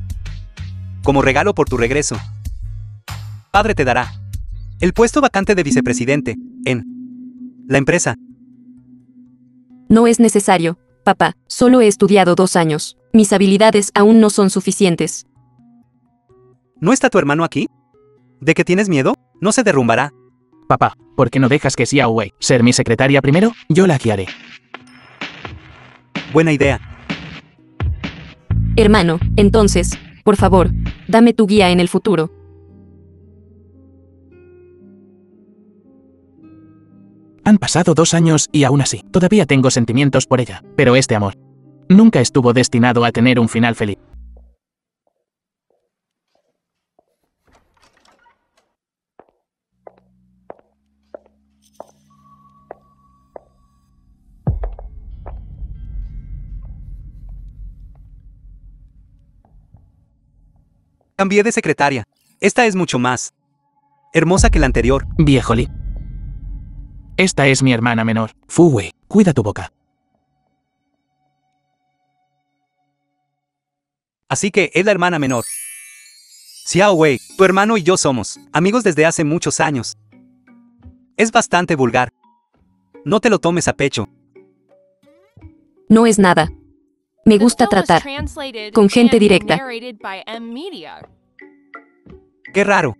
Como regalo por tu regreso, padre te dará el puesto vacante de vicepresidente en la empresa. No es necesario, papá. Solo he estudiado 2 años. Mis habilidades aún no son suficientes. ¿No está tu hermano aquí? ¿De qué tienes miedo? No se derrumbará. Papá, ¿por qué no dejas que Xiao Wei ser mi secretaria primero? Yo la guiaré. Buena idea. Hermano, entonces, por favor, dame tu guía en el futuro. Han pasado 2 años y aún así, todavía tengo sentimientos por ella. Pero este amor nunca estuvo destinado a tener un final feliz. Cambié de secretaria. Esta es mucho más hermosa que la anterior. Viejo Li. Esta es mi hermana menor. Fu Wei, cuida tu boca. Así que es la hermana menor. Xiao Wei, tu hermano y yo somos amigos desde hace muchos años. Es bastante vulgar. No te lo tomes a pecho. No es nada. Me gusta The film was tratar translated con gente and directa. narrated by M-Media. Qué raro.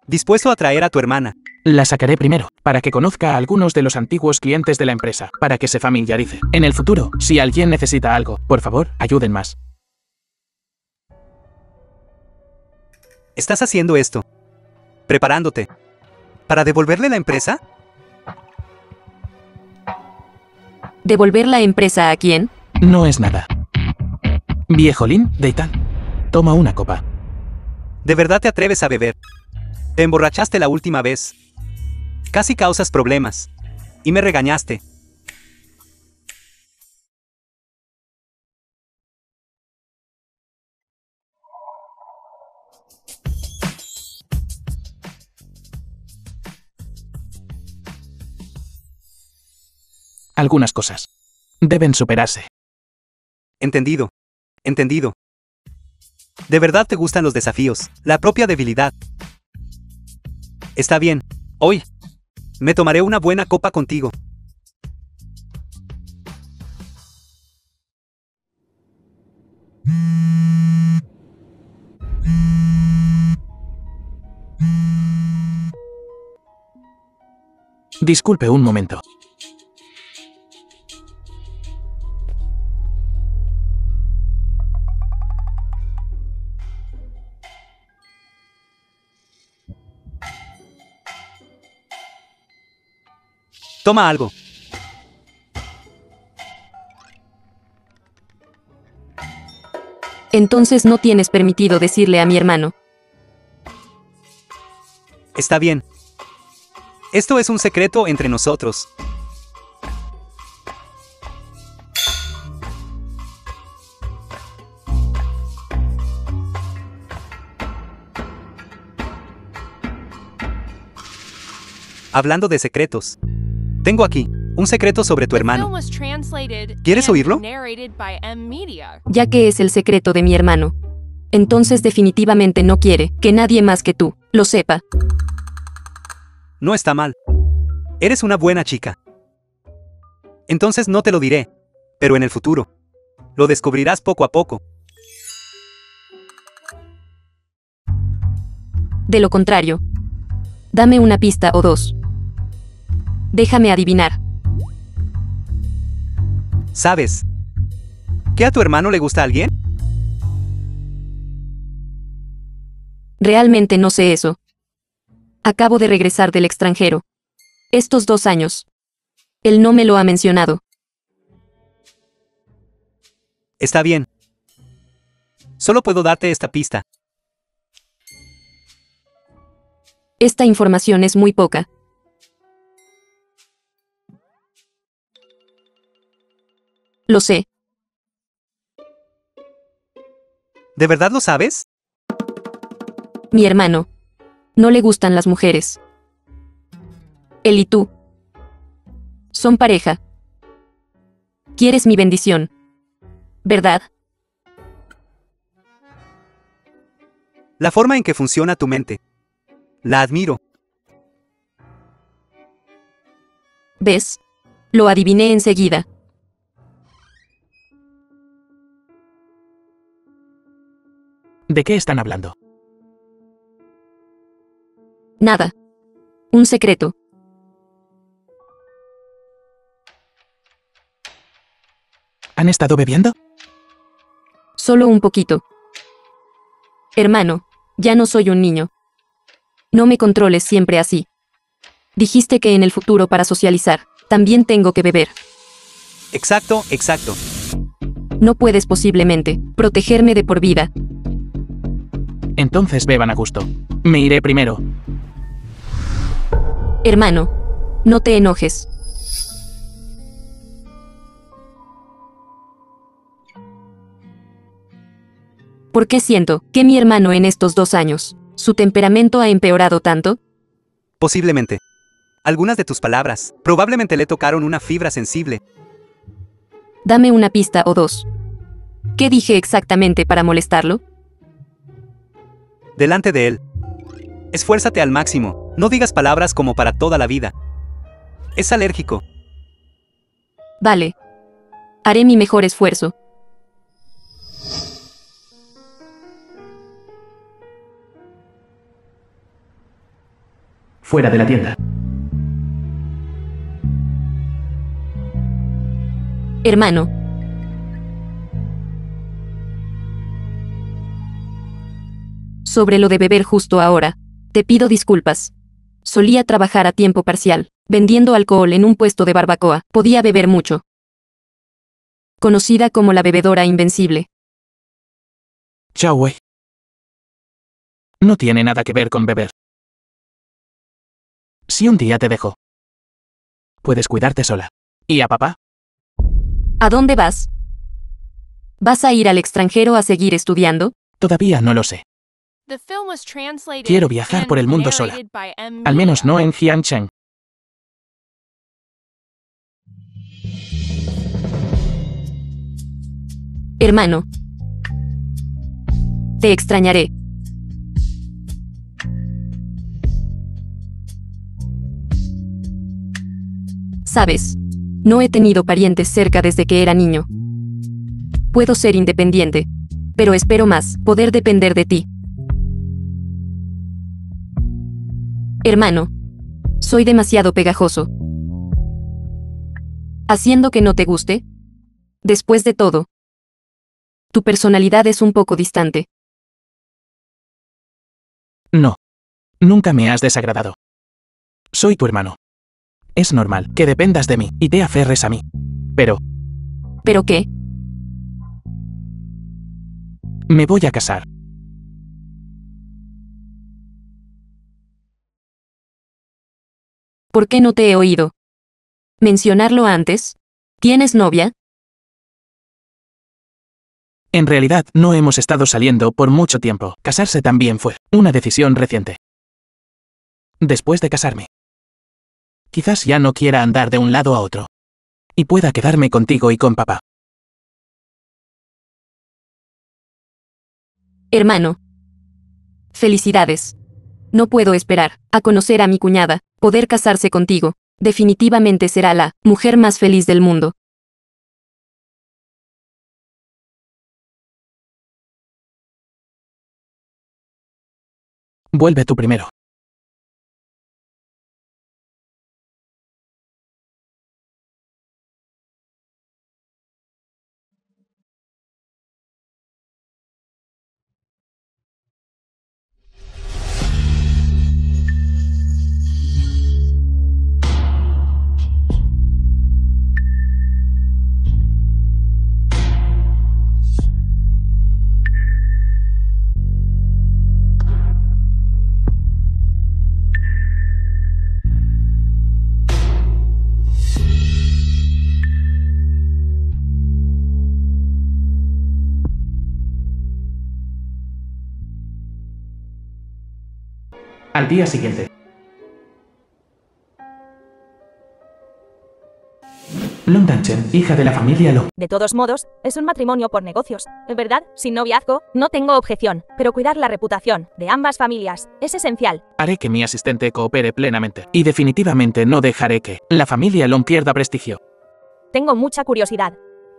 Dispuesto a traer a tu hermana. La sacaré primero, para que conozca a algunos de los antiguos clientes de la empresa, para que se familiarice. En el futuro, si alguien necesita algo, por favor, ayuden más. ¿Estás haciendo esto? ¿Preparándote? ¿Para devolverle la empresa? ¿Devolver la empresa a quién? No es nada. Viejolín, Deitan, toma una copa. ¿De verdad te atreves a beber? Te emborrachaste la última vez. Casi causas problemas. Y me regañaste. Algunas cosas deben superarse. Entendido. Entendido. ¿De verdad te gustan los desafíos? La propia debilidad. Está bien. Hoy me tomaré una buena copa contigo. Disculpe un momento. Toma algo. Entonces no tienes permitido decirle a mi hermano. Está bien. Esto es un secreto entre nosotros. Hablando de secretos. Tengo aquí un secreto sobre tu The film hermano. was translated ¿Quieres and oírlo? narrated by M Media. Ya que es el secreto de mi hermano. Entonces definitivamente no quiere que nadie más que tú lo sepa. No está mal. Eres una buena chica. Entonces no te lo diré. Pero en el futuro. Lo descubrirás poco a poco. De lo contrario, dame una pista o dos. Déjame adivinar. ¿Sabes? ¿Que a tu hermano le gusta alguien? Realmente no sé eso. Acabo de regresar del extranjero. Estos 2 años. Él no me lo ha mencionado. Está bien. Solo puedo darte esta pista. Esta información es muy poca. Lo sé. ¿De verdad lo sabes? Mi hermano. No le gustan las mujeres. Él y tú. Son pareja. Quieres mi bendición. ¿Verdad? La forma en que funciona tu mente. La admiro. ¿Ves? Lo adiviné enseguida. ¿De qué están hablando? Nada. Un secreto. ¿Han estado bebiendo? Solo un poquito. Hermano, ya no soy un niño. No me controles siempre así. Dijiste que en el futuro para socializar, también tengo que beber. Exacto, exacto. No puedes posiblemente protegerme de por vida. Entonces beban a gusto. Me iré primero. Hermano, no te enojes. ¿Por qué siento que mi hermano en estos 2 años, su temperamento ha empeorado tanto? Posiblemente. Algunas de tus palabras probablemente le tocaron una fibra sensible. Dame una pista o dos. ¿Qué dije exactamente para molestarlo? Delante de él. Esfuérzate al máximo. No digas palabras como para toda la vida. Es alérgico. Vale. Haré mi mejor esfuerzo. fuera de la tienda. Hermano. Sobre lo de beber justo ahora, te pido disculpas. Solía trabajar a tiempo parcial, vendiendo alcohol en un puesto de barbacoa. Podía beber mucho. Conocida como la bebedora invencible. Chao, güey. No tiene nada que ver con beber. Si un día te dejo, puedes cuidarte sola. ¿Y a papá? ¿A dónde vas? ¿Vas a ir al extranjero a seguir estudiando? Todavía no lo sé. The film was translated Quiero viajar and por el mundo sola. narrated by M. Al menos Media. no en Jiangcheng. Hermano. Te extrañaré. Sabes, no he tenido parientes cerca desde que era niño. Puedo ser independiente, pero espero más, poder depender de ti. Hermano, soy demasiado pegajoso. ¿Haciendo que no te guste? Después de todo, tu personalidad es un poco distante. No. Nunca me has desagradado. Soy tu hermano. Es normal que dependas de mí y te aferres a mí. Pero ¿Pero qué? me voy a casar. ¿Por qué no te he oído mencionarlo antes? ¿Tienes novia? En realidad, no hemos estado saliendo por mucho tiempo. Casarse también fue una decisión reciente. Después de casarme, quizás ya no quiera andar de un lado a otro. Y pueda quedarme contigo y con papá. Hermano. Felicidades. No puedo esperar a conocer a mi cuñada, poder casarse contigo. Definitivamente será la mujer más feliz del mundo. Vuelve tú primero. Al día siguiente. Long Dan-chen, hija de la familia Long. De todos modos, es un matrimonio por negocios, ¿verdad? Sin noviazgo, no tengo objeción, pero cuidar la reputación de ambas familias es esencial. Haré que mi asistente coopere plenamente. Y definitivamente no dejaré que la familia Long pierda prestigio. Tengo mucha curiosidad.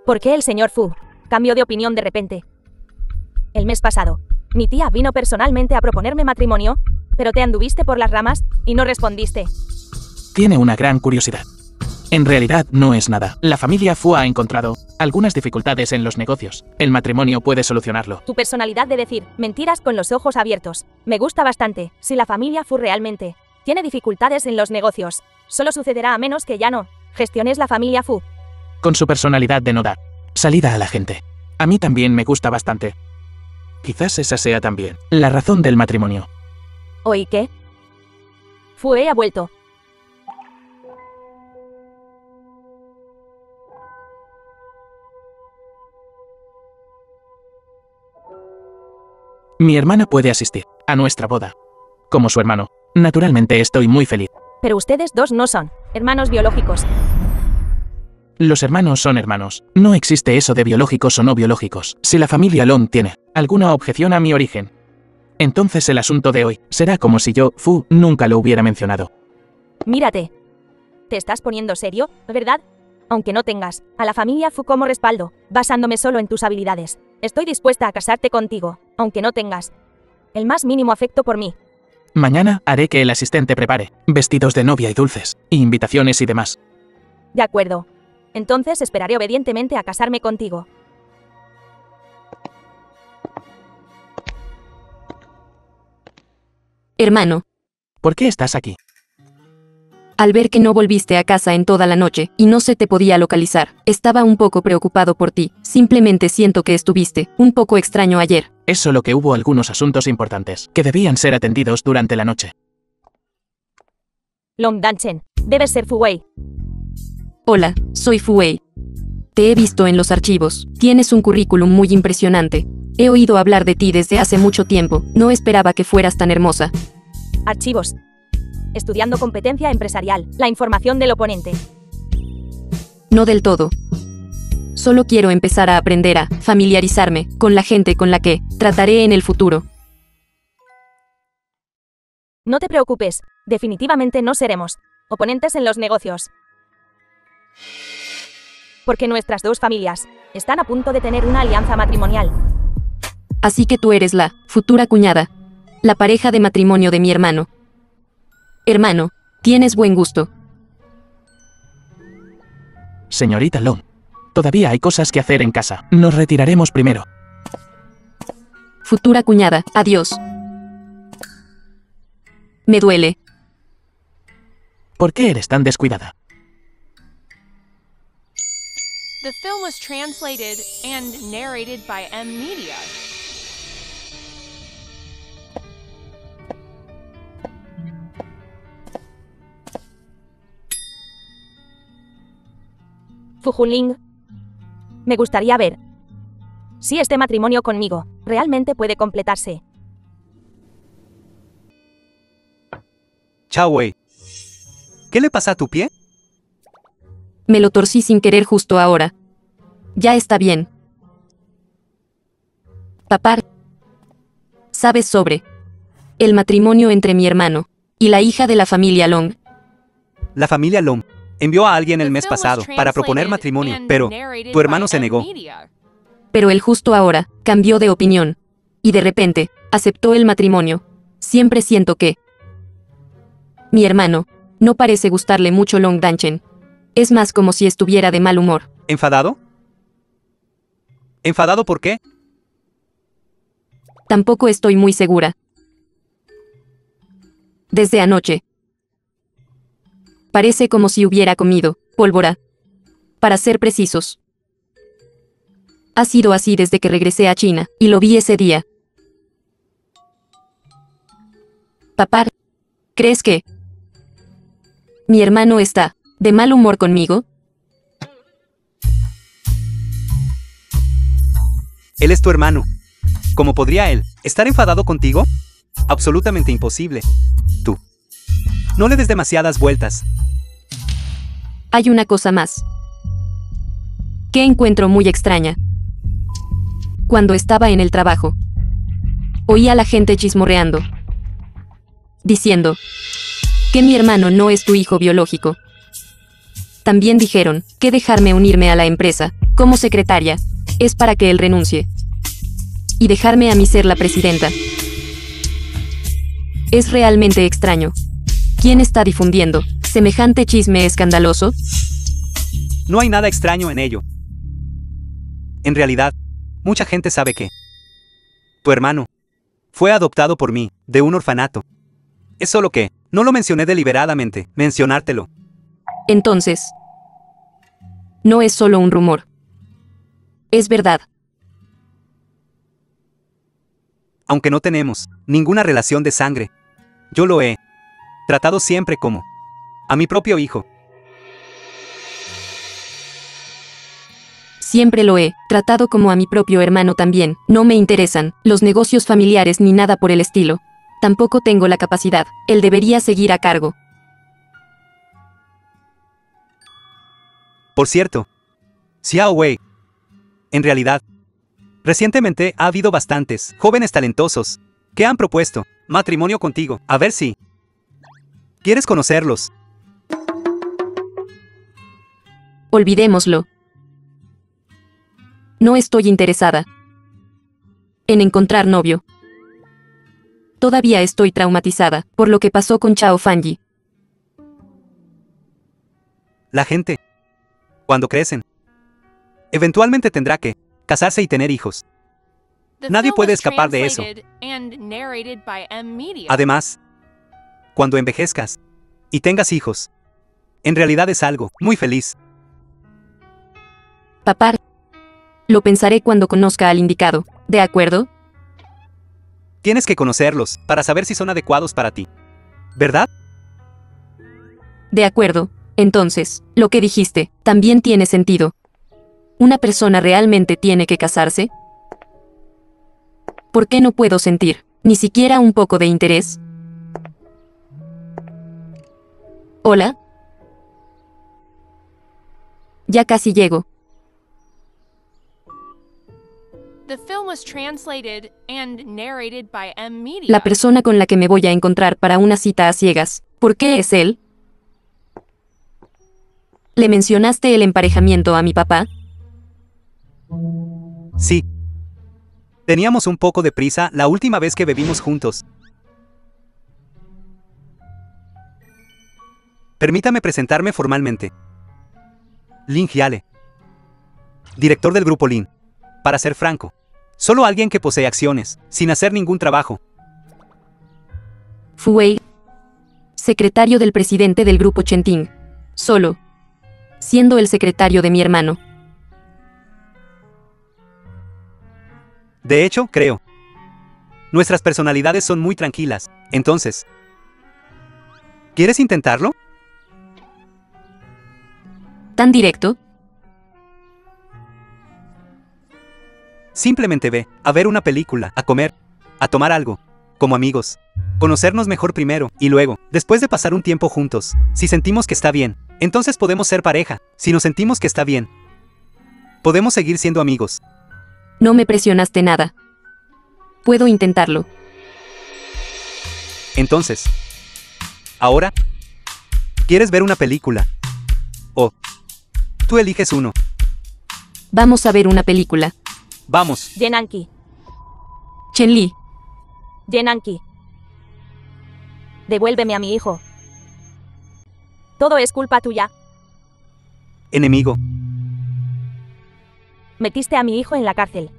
¿Por qué el señor Fu cambió de opinión de repente? El mes pasado, mi tía vino personalmente a proponerme matrimonio, pero te anduviste por las ramas y no respondiste. Tiene una gran curiosidad. En realidad no es nada. La familia Fu ha encontrado algunas dificultades en los negocios. El matrimonio puede solucionarlo. Tu personalidad de decir mentiras con los ojos abiertos me gusta bastante. Si la familia Fu realmente tiene dificultades en los negocios, solo sucederá a menos que ya no gestiones la familia Fu. Con su personalidad de no dar salida a la gente. A mí también me gusta bastante. Quizás esa sea también la razón del matrimonio. ¿Oí qué? Fue ha vuelto. Mi hermana puede asistir a nuestra boda. Como su hermano, naturalmente estoy muy feliz. Pero ustedes dos no son hermanos biológicos. Los hermanos son hermanos. No existe eso de biológicos o no biológicos. Si la familia Long tiene alguna objeción a mi origen, entonces el asunto de hoy será como si yo, Fu, nunca lo hubiera mencionado. Mírate. ¿Te estás poniendo serio, verdad? Aunque no tengas a la familia Fu como respaldo, basándome solo en tus habilidades, estoy dispuesta a casarte contigo, aunque no tengas el más mínimo afecto por mí. Mañana haré que el asistente prepare vestidos de novia y dulces, y invitaciones y demás. De acuerdo. Entonces esperaré obedientemente a casarme contigo. Hermano, ¿Por qué estás aquí? al ver que no volviste a casa en toda la noche y no se te podía localizar, estaba un poco preocupado por ti. Simplemente siento que estuviste un poco extraño ayer. Es solo que hubo algunos asuntos importantes que debían ser atendidos durante la noche. Long Danchen, debes ser Fu Wei. Hola, soy Fu Wei. Te he visto en los archivos. Tienes un currículum muy impresionante. He oído hablar de ti desde hace mucho tiempo. No esperaba que fueras tan hermosa. Archivos. Estudiando competencia empresarial, la información del oponente. No del todo. Solo quiero empezar a aprender a familiarizarme con la gente con la que trataré en el futuro. No te preocupes, definitivamente no seremos oponentes en los negocios. Porque nuestras dos familias están a punto de tener una alianza matrimonial. Así que tú eres la futura cuñada, la pareja de matrimonio de mi hermano. Hermano, tienes buen gusto. Señorita Long, todavía hay cosas que hacer en casa. Nos retiraremos primero. Futura cuñada, adiós. Me duele. ¿Por qué eres tan descuidada? The film was translated and narrated by M Media. Fu Junling. Me gustaría ver si este matrimonio conmigo realmente puede completarse. Chao Wei. ¿Qué le pasa a tu pie? Me lo torcí sin querer justo ahora. Ya está bien. Papá, ¿sabes sobre el matrimonio entre mi hermano y la hija de la familia Long? La familia Long envió a alguien el The mes film was pasado para proponer translated matrimonio, and pero narrated tu hermano by se M negó. Media. Pero él justo ahora cambió de opinión. Y de repente, aceptó el matrimonio. Siempre siento que mi hermano no parece gustarle mucho Long Danchen. Es más como si estuviera de mal humor. ¿Enfadado? ¿Enfadado por qué? Tampoco estoy muy segura. Desde anoche. Parece como si hubiera comido pólvora. Para ser precisos. Ha sido así desde que regresé a China, y lo vi ese día. Papá, ¿crees que mi hermano está de mal humor conmigo? Él es tu hermano. ¿Cómo podría él estar enfadado contigo? Absolutamente imposible. Tú. No le des demasiadas vueltas. Hay una cosa más que encuentro muy extraña. Cuando estaba en el trabajo, oí a la gente chismorreando, diciendo que mi hermano no es tu hijo biológico. También dijeron que dejarme unirme a la empresa como secretaria es para que él renuncie y dejarme a mí ser la presidenta. Es realmente extraño. ¿Quién está difundiendo semejante chisme escandaloso? No hay nada extraño en ello. En realidad, mucha gente sabe que tu hermano fue adoptado por mí, de un orfanato. Es solo que no lo mencioné deliberadamente, mencionártelo. Entonces, no es solo un rumor. Es verdad. Aunque no tenemos ninguna relación de sangre, yo lo he tratado siempre como a mi propio hijo. Siempre lo he tratado como a mi propio hermano también. No me interesan los negocios familiares ni nada por el estilo. Tampoco tengo la capacidad. Él debería seguir a cargo. Por cierto, Xiao Wei. En realidad, recientemente ha habido bastantes jóvenes talentosos que han propuesto matrimonio contigo. A ver si quieres conocerlos. Olvidémoslo. No estoy interesada en encontrar novio. Todavía estoy traumatizada por lo que pasó con Chao Fanji. La gente, cuando crecen, eventualmente tendrá que casarse y tener hijos. The Nadie film puede was escapar de eso. translated and narrated by M Media. Además, cuando envejezcas y tengas hijos, en realidad es algo muy feliz. Papá. Lo pensaré cuando conozca al indicado. ¿De acuerdo? Tienes que conocerlos para saber si son adecuados para ti. ¿Verdad? De acuerdo. Entonces, lo que dijiste, también tiene sentido. ¿Una persona realmente tiene que casarse? ¿Por qué no puedo sentir ni siquiera un poco de interés? ¿Hola? Ya casi llego. The film was translated and narrated by M Media. La persona con la que me voy a encontrar para una cita a ciegas, ¿por qué es él? ¿Le mencionaste el emparejamiento a mi papá? Sí. Teníamos un poco de prisa la última vez que bebimos juntos. Permítame presentarme formalmente. Lin Hyale, director del grupo Lin. Para ser franco, solo alguien que posee acciones, sin hacer ningún trabajo. Fu Wei, secretario del presidente del grupo Chenting. Solo. Siendo el secretario de mi hermano. De hecho, creo. Nuestras personalidades son muy tranquilas, entonces. ¿Quieres intentarlo? ¿Tan directo? Simplemente ve, a ver una película, a comer, a tomar algo, como amigos. Conocernos mejor primero, y luego, después de pasar un tiempo juntos, si sentimos que está bien, entonces podemos ser pareja. Si nos sentimos que está bien, podemos seguir siendo amigos. No me presionaste nada. Puedo intentarlo. Entonces, ahora, ¿quieres ver una película? O, tú eliges uno. Vamos a ver una película. Vamos. Yenanki. Chen Li, Yenanki. Devuélveme a mi hijo. Todo es culpa tuya. Enemigo. Metiste a mi hijo en la cárcel.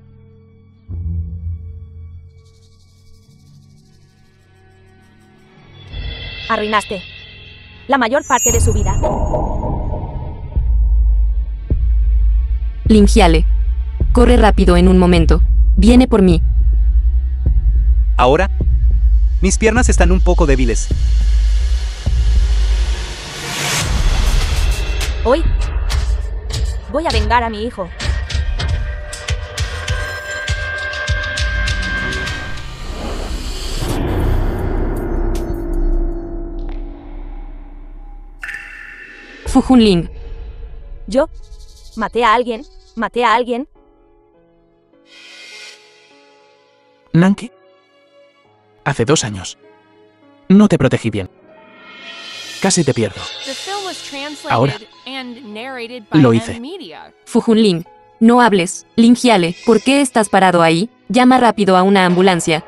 Arruinaste la mayor parte de su vida. Lin Hyale. Corre rápido en un momento. Viene por mí. Ahora, mis piernas están un poco débiles. Hoy voy a vengar a mi hijo. Fu Junling. Yo maté a alguien. Maté a alguien. Nanki. Hace 2 años. No te protegí bien. Casi te pierdo. The film was translated Ahora, and narrated by lo M hice. Media. Fu Junling. No hables. Lin Hyale, ¿por qué estás parado ahí? Llama rápido a una ambulancia.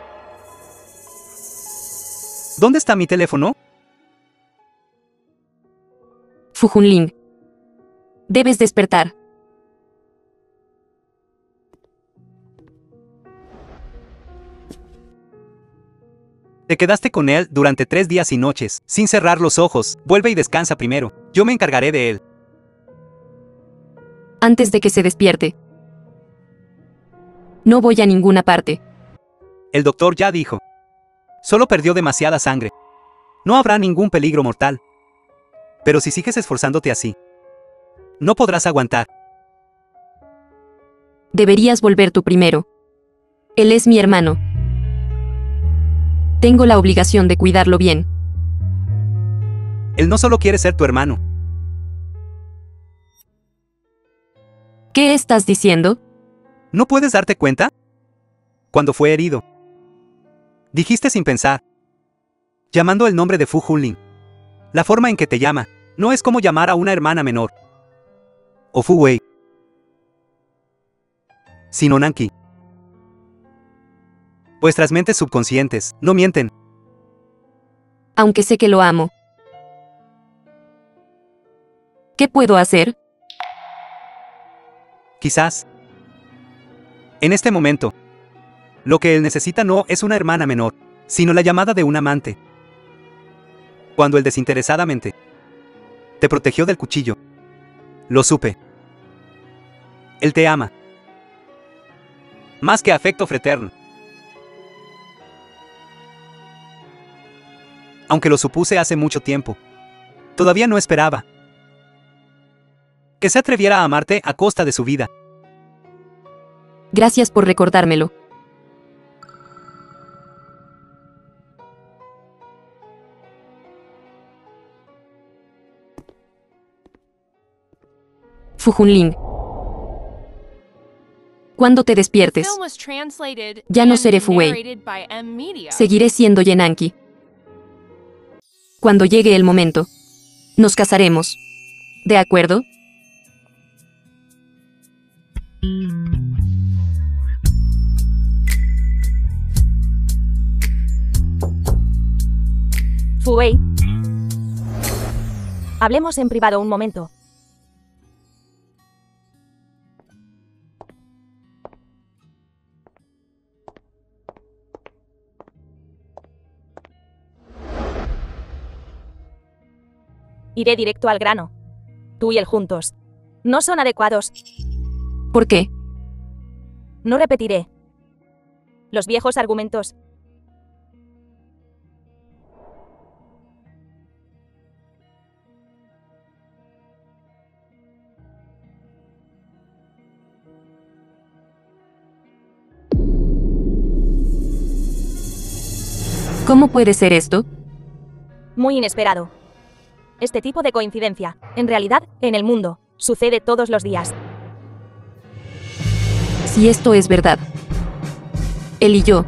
¿Dónde está mi teléfono? Fu Junling. Debes despertar. Te quedaste con él durante 3 días y noches, sin cerrar los ojos. Vuelve y descansa primero. Yo me encargaré de él. Antes de que se despierte. No voy a ninguna parte. El doctor ya dijo. Solo perdió demasiada sangre. No habrá ningún peligro mortal. Pero si sigues esforzándote así, no podrás aguantar. Deberías volver tú primero. Él es mi hermano. Tengo la obligación de cuidarlo bien. Él no solo quiere ser tu hermano. ¿Qué estás diciendo? ¿No puedes darte cuenta? Cuando fue herido, dijiste sin pensar, llamando el nombre de Fu Junling. La forma en que te llama no es como llamar a una hermana menor. O Fu Wei. Sino Nanki. Vuestras mentes subconscientes no mienten. Aunque sé que lo amo. ¿Qué puedo hacer? Quizás. En este momento, lo que él necesita no es una hermana menor, sino la llamada de un amante. Cuando él desinteresadamente te protegió del cuchillo, lo supe. Él te ama. Más que afecto fraterno. Aunque lo supuse hace mucho tiempo, todavía no esperaba que se atreviera a amarte a costa de su vida. Gracias por recordármelo. Fu Junlin. Cuando te despiertes, Film was translated Ya no and seré Fu Wei. narrated by M Media. seguiré siendo Yenanki. Cuando llegue el momento, nos casaremos. ¿De acuerdo? Fu Wei. Hablemos en privado un momento. Iré directo al grano. Tú y él juntos. No son adecuados. ¿Por qué? No repetiré los viejos argumentos. ¿Cómo puede ser esto? Muy inesperado. Este tipo de coincidencia, en realidad, en el mundo, sucede todos los días. Si esto es verdad. Él y yo.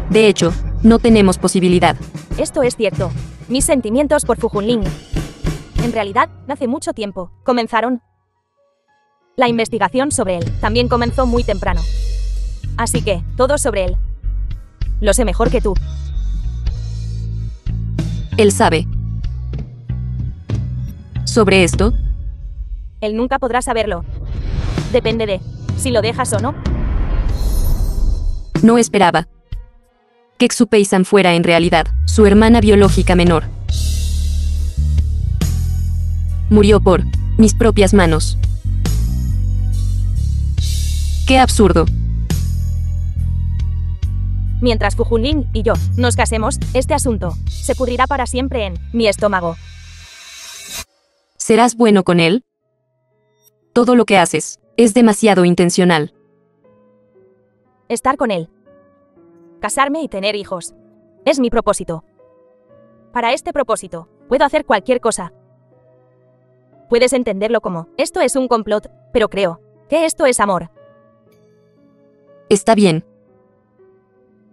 De hecho, no tenemos posibilidad. Esto es cierto. Mis sentimientos por Fu Junlin, en realidad, hace mucho tiempo, comenzaron. La investigación sobre él también comenzó muy temprano. Así que, todo sobre él. Lo sé mejor que tú. Él sabe. ¿Sobre esto? Él nunca podrá saberlo. Depende de si lo dejas o no. No esperaba que Xupei-san fuera en realidad su hermana biológica menor. Murió por mis propias manos. ¡Qué absurdo! Mientras Fu Junlin y yo nos casemos, este asunto se pudrirá para siempre en mi estómago. ¿Serás bueno con él? Todo lo que haces es demasiado intencional. Estar con él. Casarme y tener hijos. Es mi propósito. Para este propósito, puedo hacer cualquier cosa. Puedes entenderlo como, esto es un complot, pero creo que esto es amor. Está bien.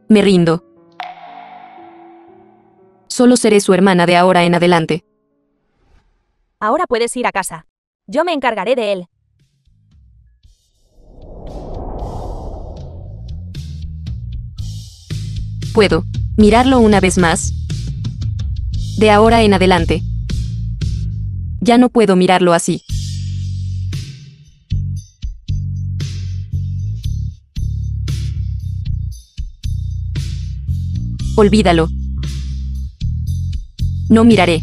Me rindo. Solo seré su hermana de ahora en adelante. Ahora puedes ir a casa. Yo me encargaré de él. ¿Puedo mirarlo una vez más? De ahora en adelante. Ya no puedo mirarlo así. Olvídalo. No miraré.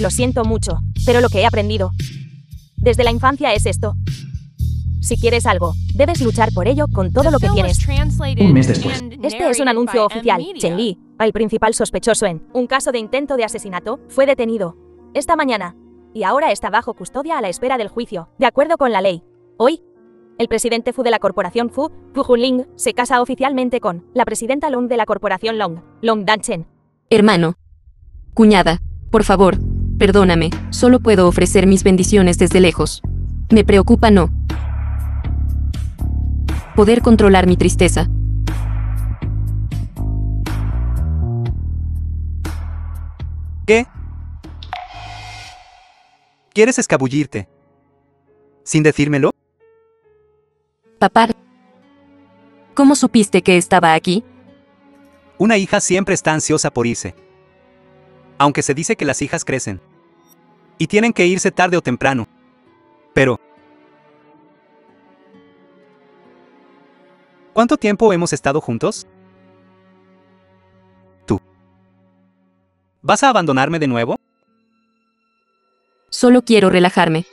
Lo siento mucho, pero lo que he aprendido desde la infancia es esto. Si quieres algo, debes luchar por ello con todo The lo que film was tienes. translated Un mes después. and Este es un narrated anuncio by oficial. M Chen Media. Li, el principal sospechoso en un caso de intento de asesinato, fue detenido esta mañana y ahora está bajo custodia a la espera del juicio, de acuerdo con la ley. Hoy, el presidente Fu de la corporación Fu Junling, se casa oficialmente con la presidenta Long de la corporación Long Danchen. Hermano. Cuñada. Por favor, perdóname. Solo puedo ofrecer mis bendiciones desde lejos. Me preocupa no poder controlar mi tristeza. ¿Qué? ¿Quieres escabullirte? ¿Sin decírmelo? Papá, ¿cómo supiste que estaba aquí? Una hija siempre está ansiosa por irse. Aunque se dice que las hijas crecen. Y tienen que irse tarde o temprano. Pero... ¿cuánto tiempo hemos estado juntos? ¿Tú? ¿Vas a abandonarme de nuevo? Solo quiero relajarme.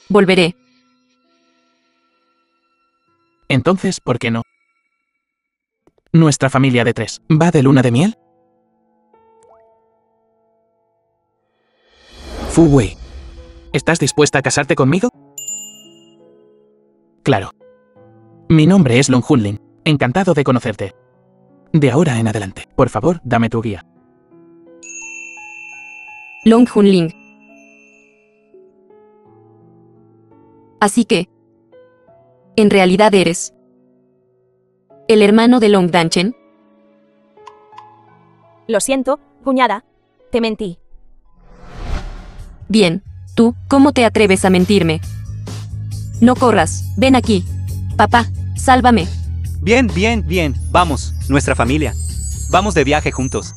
Volveré. Entonces, ¿por qué no? ¿Nuestra familia de 3 va de luna de miel? Fu Wei, ¿estás dispuesta a casarte conmigo? Claro. Mi nombre es Long Hunlin. Encantado de conocerte. De ahora en adelante, por favor, dame tu guía. Long Hunling. Así que... ¿en realidad eres el hermano de Long Danchen? Lo siento, cuñada. Te mentí. Bien, tú, ¿cómo te atreves a mentirme? No corras, ven aquí. Papá, sálvame. Bien, bien, bien. Vamos, nuestra familia. Vamos de viaje juntos.